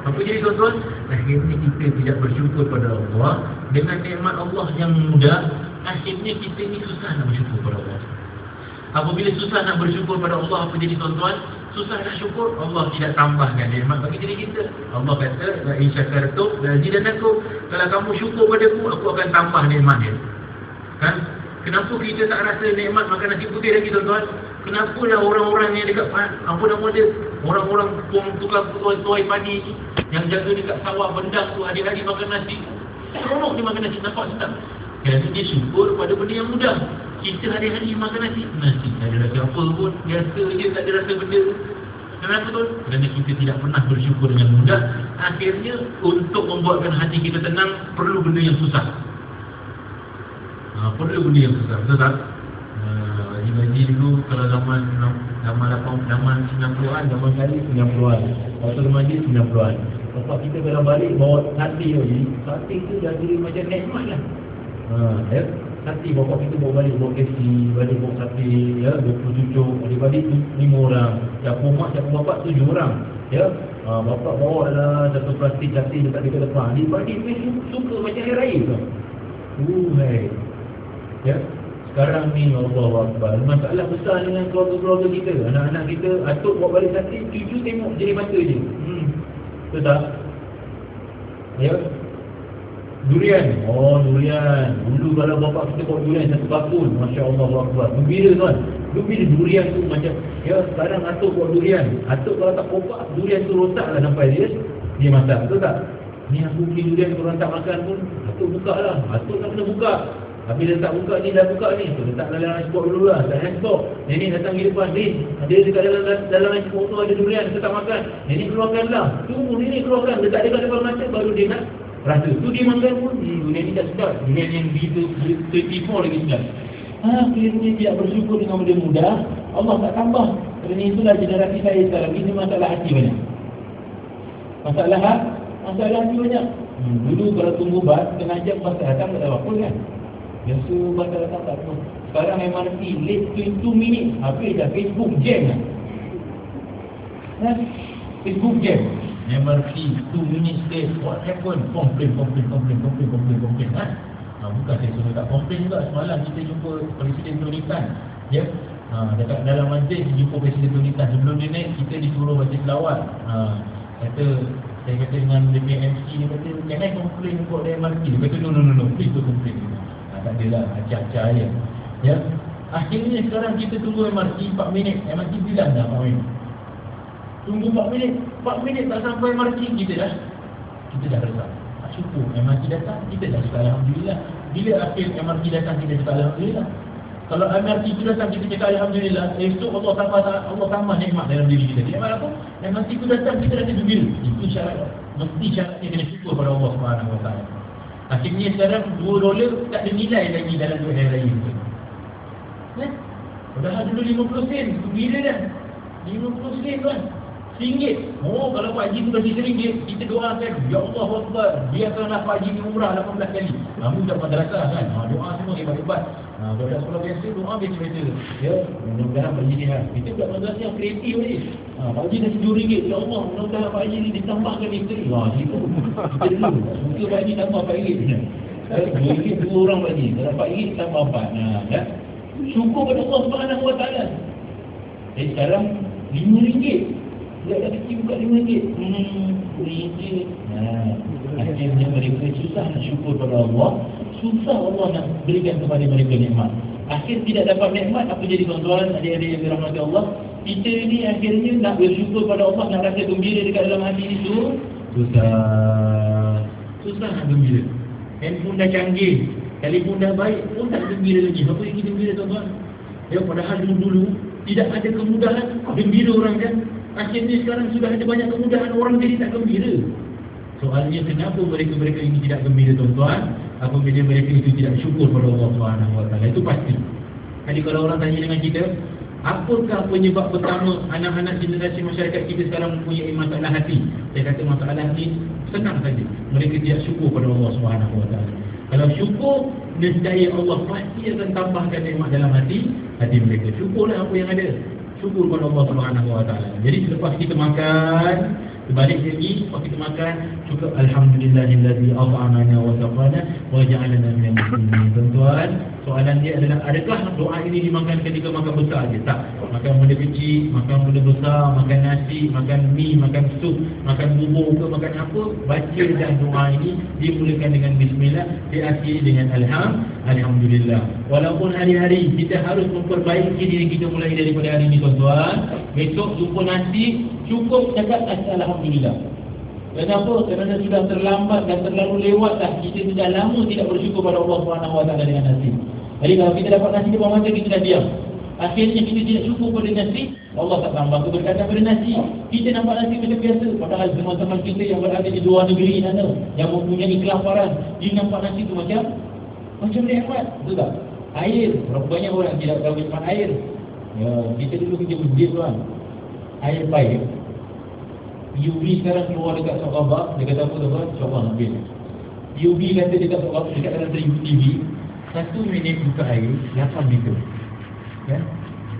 S1: Apa jadi, tuan-tuan? Akhirnya kita tidak bersyukur pada Allah. Dengan nikmat Allah yang mudah, akhirnya kita ni susah nak bersyukur pada Allah. Apabila susah nak bersyukur pada Allah, apa jadi, tuan-tuan? Susah nak syukur, Allah tidak tambahkan nikmat bagi diri kita. Allah kata, la in syakartum la azidannakum. Kalau kamu syukur padaku, aku akan tambah nikmatnya. Kan? Kenapa kita tak rasa nikmat makan nasi putih lagi, tuan-tuan? Kenapa lah orang-orang yang dekat, apa nama dia, orang-orang tukang tuai padi yang jaga dekat sawah bendang tu, hari-hari makan nasi, seronok dia makan nasi, nampak sedap. Kerana dia syukur pada benda yang mudah. Kita hari-hari makan nasi tak ada rasa apa pun, biasa je, tak ada rasa benda. Kenapa, tuan? Kerana kita tidak pernah bersyukur dengan mudah. Akhirnya untuk membuatkan hati kita tenang, perlu benda yang susah. Perlu benda yang susah, betul tak? Haji dulu kalau zaman 90-an, zaman kali 90-an, waktu remaja 90-an. Bapak kita kalau balik bawa sate lagi, sate tu dah jadi macam nikmat lah. Sate bapak kita bawa balik, bawa KFC, balik bawa sate, ya, 20 cucuk, balik 5 orang. Dapur mak, dapur bapak 7 orang, ya. Bapak bawa lah satu plastik sate dekat depan. Adik-adik suka macam hari raya tu. Hai. Ya. Sekarang ni Allahu Akbar, masalah besar dengan keluarga-keluarga kita. Anak-anak kita atuk bawa balik sate, cucu tengok jadi mata je. Betul tak? Ya. Durian. Oh, durian. Dulu kalau bapak kita bawa durian satu bakul, masya-Allah, Allahu Akbar. Gembira tuan. Gembira durian tu macam ya sekarang atuk bawa durian. Atuk kalau tak kopak durian tu rosaklah sampai dia masak. Betul tak? Ni aku beli durian korang tak makan pun, atuk buka lah. Atuk tak kena buka. Habis dia tak buka ni, dah buka ni. So, letak dalam iceberg dulu lah. Tak iceberg. Nenek datang di depan. Ni, dia dekat dalam iceberg tu ada durian. Kita tak makan. Nenek keluarkan lah. Tunggu nenek keluarkan. Letak dekat depan mata baru dia nak rasa. Tu dia makan pun. Durian ni tak sedap. Durian yang B34 lagi sedap. Akhirnya tidak bersyukur dengan benda mudah. Allah tak tambah. Kerana itulah generasi saya sekarang. Ini masalah hati banyak. Masalah hati banyak. Dulu kalau tunggu bas, kena ajak bas datang tak tahu apa kan. Biasa bas datang tak tahu. Sekarang MRT late 22 minit. Habis dah Facebook jam lah. Facebook jam. MRT 2 minutes late. What happened? Complain. Bukan saya suruh tak komplain juga. Semalam kita jumpa Presiden Tony Tan. Ya. Dekat dalam majlis jumpa Presiden Tony Tan. Sebelum dia naik kita disuruh baca selawat. Saya kata dengan DPM MC, dia kata jangan komplain untuk MRT. Dia kata no, please don't complain. Tak adalah, acah-acah je. Ya. Akhirnya sekarang kita tunggu MRT 4 minit. MRT bilang dah 4 minit. Tunggu 4 minit. 4 minit tak sampai MRT, kita dah resah. Syukur MRT datang, kita dah cakap Alhamdulillah. Bila akhir MRT datang, kita cakap Alhamdulillah. Kalau MRT itu datang, kita cakap Alhamdulillah. Esok Allah tambah nikmat dalam diri kita. Nikmat apa? MRT itu datang, kita rasa gembira. Itu syarat. Mesti syaratnya kena syukur pada Allah SWT. Akhirnya sekarang $2 tak ada nilai lagi dalam duit hari raya kita. Padahal dulu 50 sen. Gembira dah. 50 sen kan. RM1. Oh, kalau Pak Haji tu bagi RM1, kita doakan, Ya Allah Akbar, biarkanlah Pak Haji ni umrah 18 kali. Kamu dah madrasah kan? Doa semua hebat-hebat. Kalau sekolah biasa, doa biasa-biasa. Ya, mudah-mudahan Pak Haji ni lah. Kita budak madrasah yang kreatif ni. Pak Haji dah RM7. Ya Allah, mudah-mudahan Pak Haji ni ditambahkan isteri. Itu. Kita dulu. Suka Pak Haji tambah RM4. RM2, 2 orang Pak Haji. Kalau RM4 tambah 4. Ya. Syukur pada Allah SWT. Sekarang RM5. Dia dah kecil buka RM5. RM5. Akhirnya mereka susah nak syukur pada Allah. Susah Allah nak berikan kepada mereka nikmat. Akhir tidak dapat nikmat, apa jadi tuan-tuan, adik-adik yang dirahmati Allah? Kita ni akhirnya nak bersyukur pada Allah, nak rasa gembira dekat dalam hati itu susah nak gembira. Handphone dah canggih, telefon dah baik pun tak gembira lagi. Apa yang kita gembira tuan-tuan? Ya, padahal dulu tidak ada kemudahan gembira orang kan. Akhirnya sekarang sudah ada banyak kemudahan, orang jadi tak gembira. Soalnya kenapa mereka-mereka ini tidak gembira tuan-tuan? Apabila mereka itu tidak syukur pada Allah SWT. Itu pasti. Jadi kalau orang tanya dengan kita, apakah penyebab pertama anak-anak generasi masyarakat kita sekarang mempunyai masalah hati? Saya kata masalah hati senang saja. Mereka tidak syukur pada Allah SWT. Kalau syukur, nescaya Allah pasti akan tambahkan nikmat dalam hati mereka. Syukurlah apa yang ada. Syukur kepada Allah SWT. Jadi selepas kita makan, Sebalik lagi, kalau kita makan, cukup Alhamdulillahillazi at'amana wa saqana wa ja'alana minal muslimin. Tuan-tuan, soalan dia adalah, adakah doa ini dimakan ketika makan besar saja? Tak. Makan benda kecil, makan benda besar, makan nasi, makan mie, makan sup, makan bubur ke, makan apa, baca dan doa ini dimulakan dengan bismillah, diakhiri dengan Alhamdulillah. Walaupun hari-hari kita harus memperbaiki diri kita mulai daripada hari ini, tuan-tuan. Besok jumpa nasi, cukup cakap Alhamdulillah. Kenapa? Kerana sudah terlambat dan terlalu lewat dah. Kita sudah lama tidak bersyukur pada Allah SWT dengan nasi. Jadi kalau kita dapat nasi di bawah mata, kita dah diam. Akhirnya kita tidak syukur pada nasi, Allah tak tambah keberkatan pada nasi. Kita nampak nasi macam biasa. Padahal teman-teman kita yang berada di luar negeri sana, yang mempunyai kelaparan, dia nampak nasi tu macam nikmat. Betul tak? Air, berapa banyak orang tidak tahu nikmat air. Ya, kita dulu kerja masjid tuan. Air baik. UV sekarang keluar dekat Sarawak, dia kata apa tuan? Sarawak nak ambil. UV kata dekat Sarawak, dekat dalam TV, 1 minit buka air 8 liter. Ya?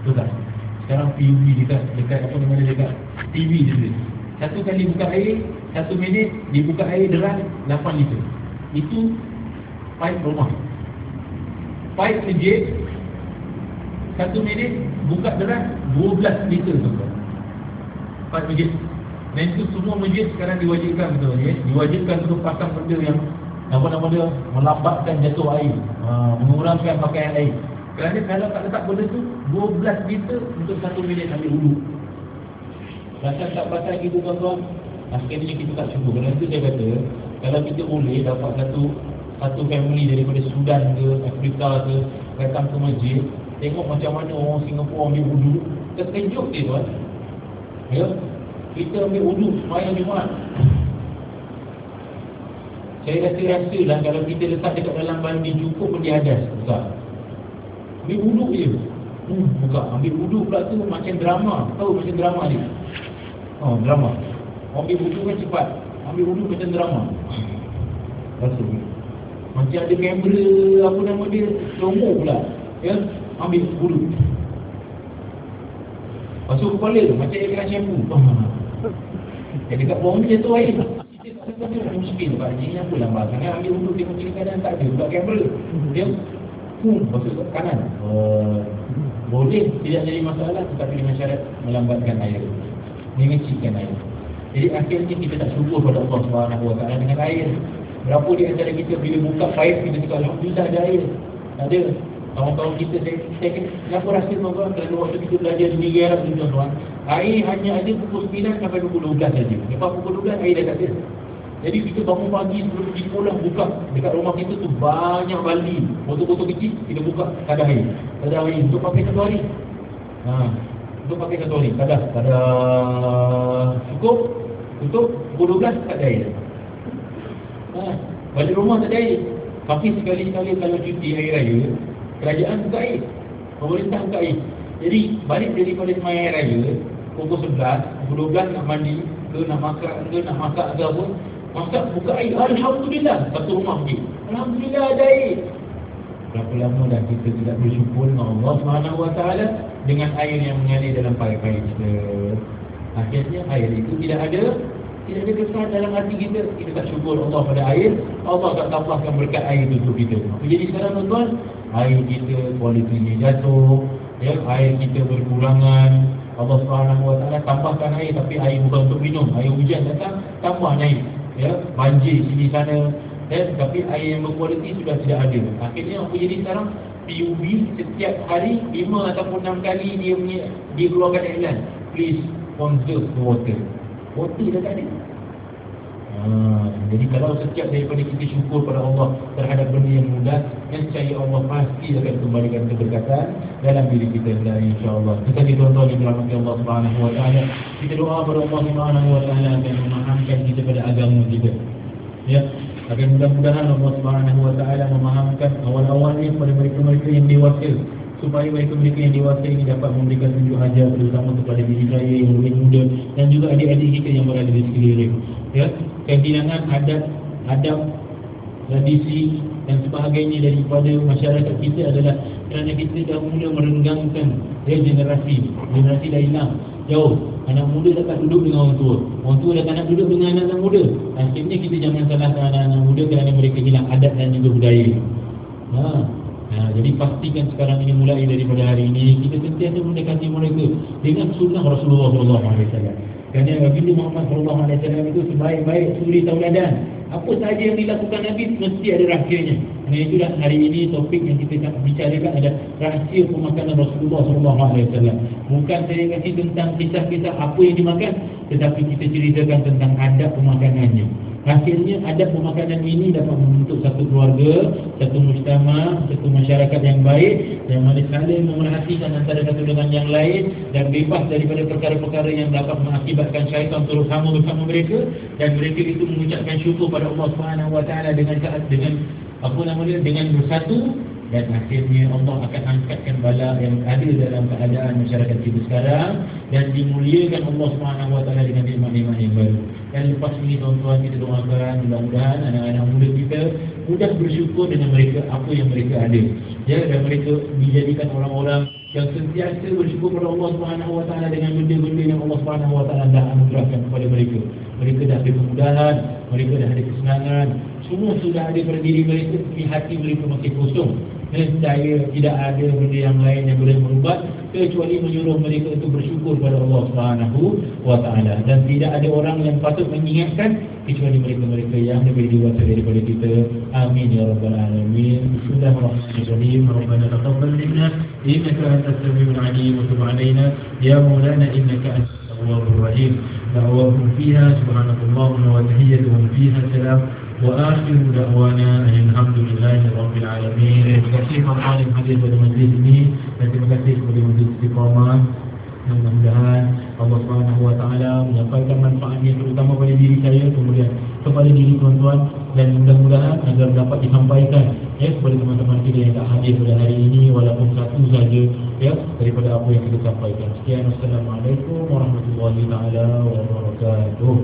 S1: Betul tak? Sekarang UV dekat apa namanya, dekat TV dia. 1 kali buka air, 1 minit dibuka air deras 8 liter. Itu pipe rumah. Pipe masjid 1 minit buka deras 12 liter tuan. Pipe masjid. Dan itu semua masjid sekarang diwajibkan betul ya. Diwajibkan untuk pasang benda yang apa-apa dia melambatkan jatuh air, mengurangkan pakaian air. Kerana kalau tak letak benda tu 12 liter untuk 1 minit ambil wudu. Pasal tak pasal gitu tuan-tuan, akhirnya kita tak cukup. Kerana itu saya kata, kalau kita boleh dapat satu family daripada Sudan ke Afrika ke datang ke masjid, tengok macam mana orang Singapura ambil wudu, terkejut dia tuan. Ya, kita ambil wudu sembahyang Jumaat. Saya rasa lah kalau kita letak dekat dalam mandi cukup pun dia hadas, buka. Ambil wudu je. Buka, ambil wudu pula tu macam drama. Tahu macam drama ni? Oh, drama. Ambil wudu kan cepat. Ambil wudu macam drama. Rasa macam ada kamera, apa nama dia, slow-mo pula. Ya, ambil wudu. Masuk kepala tu, macam dia kena shampoo. Jadi dekat bawah macam tu air. Mungkin Pak Haji ni apa lambat sangat ambil wudu tengok kiri kanan tak ada buka kamera. Dia masuk ke kanan. Boleh tidak jadi masalah tetapi dengan syarat melambatkan air, mengecilkan air. Jadi akhirnya kita tak syukur pada Allah Subhanahu Wa Taala dengan air. Berapa di antara kita bila buka paip kita cakap alhamdulillah ada air. Tak ada. Kawan-kawan kita saya kenapa rasa tuan-tuan kalau waktu kita belajar di Arab ni tuan-tuan, air hanya ada pukul 9 sampai pukul 12 saja. Lepas pukul 12 air dah tak ada. Jadi kita bangun pagi sebelum pergi sekolah buka dekat rumah kita tu banyak baldi, botol-botol kecil kita buka kadar air. Kadar air untuk pakai satu hari. Untuk pakai satu hari. Kadar cukup untuk pukul 12 tak ada air. Balik rumah tak ada air. Tapi sekali-sekali kalau cuti air raya, kerajaan buka air, pemerintah buka air. Jadi balik daripada sembahyang air raya pukul 11, pukul 12 nak mandi ke nak masak ke apa, masak buka air, alhamdulillah, satu rumah pergi, alhamdulillah ada air. Berapa lama dah kita tidak bersyukur dengan Allah Subhanahu Wa Taala dengan air yang mengalir dalam paip-paip kita. Akhirnya air itu tidak ada kesan dalam hati kita. Kita tak syukur Allah pada air, Allah tak tambahkan berkat air itu untuk kita. Jadi sekarang tuan-tuan, air kita kualitinya jatuh, ya, air kita berkurangan. Allah Subhanahu Wa Taala tambahkan air, tapi air bukan untuk minum. Air hujan datang tambah naik, ya, banjir sini sana, ya, tapi air yang berkualiti sudah tidak ada. Akhirnya apa jadi sekarang? PUB setiap hari 5 ataupun 6 kali dia keluarkan iklan, please conserve the water. Water dah tak ada. Jadi kalau setiap daripada kita syukur pada Allah terhadap benda yang mudah, nescaya Allah pasti akan kembalikan keberkatan dalam diri kita insya-Allah. Tetapi tuan-tuan yang dirahmati Allah Subhanahu Wa Taala, kita doa pada Allah Subhanahu Wa Taala akan memahamkan kita pada agama kita. Ya, agar mudah-mudahan Allah Subhanahu Wa Taala memahamkan awal-awalnya kepada mereka-mereka yang dewasa, supaya mereka-mereka yang dewasa ini dapat memberikan tunjuk ajar terutama kepada diri saya yang lebih muda dan juga adik-adik kita yang berada di sekeliling. Ya, kehilangan adab, tradisi dan sebagainya daripada masyarakat kita adalah kerana kita dah mula merenggangkan generasi dah hilang jauh. Anak muda dah tak duduk dengan orang tua dah tak nak duduk dengan anak muda. Akhirnya kita jangan salahkan anak-anak muda kerana mereka hilang adat dan juga budaya. Jadi pastikan sekarang ini mulai daripada hari ini kita sentiasa mendekati mereka dengan sunnah Rasulullah SAW. Kerana Nabi Muhammad SAW itu sebaik-baik suri tauladan. Apa sahaja yang dilakukan Nabi mesti ada rahsianya. Dan itulah hari ini topik yang kita bicarakan adalah rahsia pemakanan Rasulullah SAW. Bukan saya kasi tentang kisah-kisah apa yang dimakan, tetapi kita ceritakan tentang adab pemakanannya. Hasilnya adab pemakanan ini dapat membentuk satu keluarga, satu mujtama, satu masyarakat yang baik, yang mana saling memerhatikan antara satu dengan yang lain dan bebas daripada perkara-perkara yang dapat mengakibatkan syaitan turut sama bersama mereka, dan mereka itu mengucapkan syukur pada Allah Subhanahu Wa Taala dengan dengan bersatu. Dan akhirnya Allah akan angkatkan bala yang ada dalam keadaan masyarakat kita sekarang dan dimuliakan Allah Subhanahu Wa Taala dengan nikmat-nikmat yang baru. Dan lepas ini tuan-tuan, kita doakan mudah-mudahan anak-anak muda kita mudah bersyukur dengan mereka apa yang mereka ada. Ya, dan mereka dijadikan orang-orang yang sentiasa bersyukur kepada Allah Subhanahu Wa Taala dengan benda-benda yang Allah Subhanahu Wa Taala dah anugerahkan kepada mereka. Mereka dah ada kemudahan, mereka dah ada kesenangan, semua sudah ada pada diri mereka, tapi hati mereka masih kosong. Dan saya tidak ada benda yang lain yang boleh merubah kecuali menyuruh mereka untuk bersyukur pada Allah Subhanahu wa taala. Dan tidak ada orang yang patut mengingatkan kecuali mereka-mereka yang lebih dewasa daripada kita. Amin ya rabbal alamin. Bismillahirrahmanirrahim. Rabbana taqabbal minna innaka antas samiul alim wa tub alaina ya maulana innaka antas tawwabur rahim. Da'wahum fiha subhanakallahumma wa tahiyyatuhum fiha salam. وآخر دعوانا أن الحمد لله رب العالمين. Terima kasih kepada yang hadir pada majlis ini dan terima kasih kepada majlis Istiqamah. Mudah-mudahan Allah Subhanahu wa taala menyampaikan manfaatnya terutama pada diri saya, kemudian kepada diri tuan-tuan, dan mudah-mudahan agar dapat disampaikan kepada teman-teman kita yang tak hadir pada hari ini walaupun satu saja daripada apa yang kita sampaikan. Sekian, Assalamualaikum warahmatullahi taala wabarakatuh.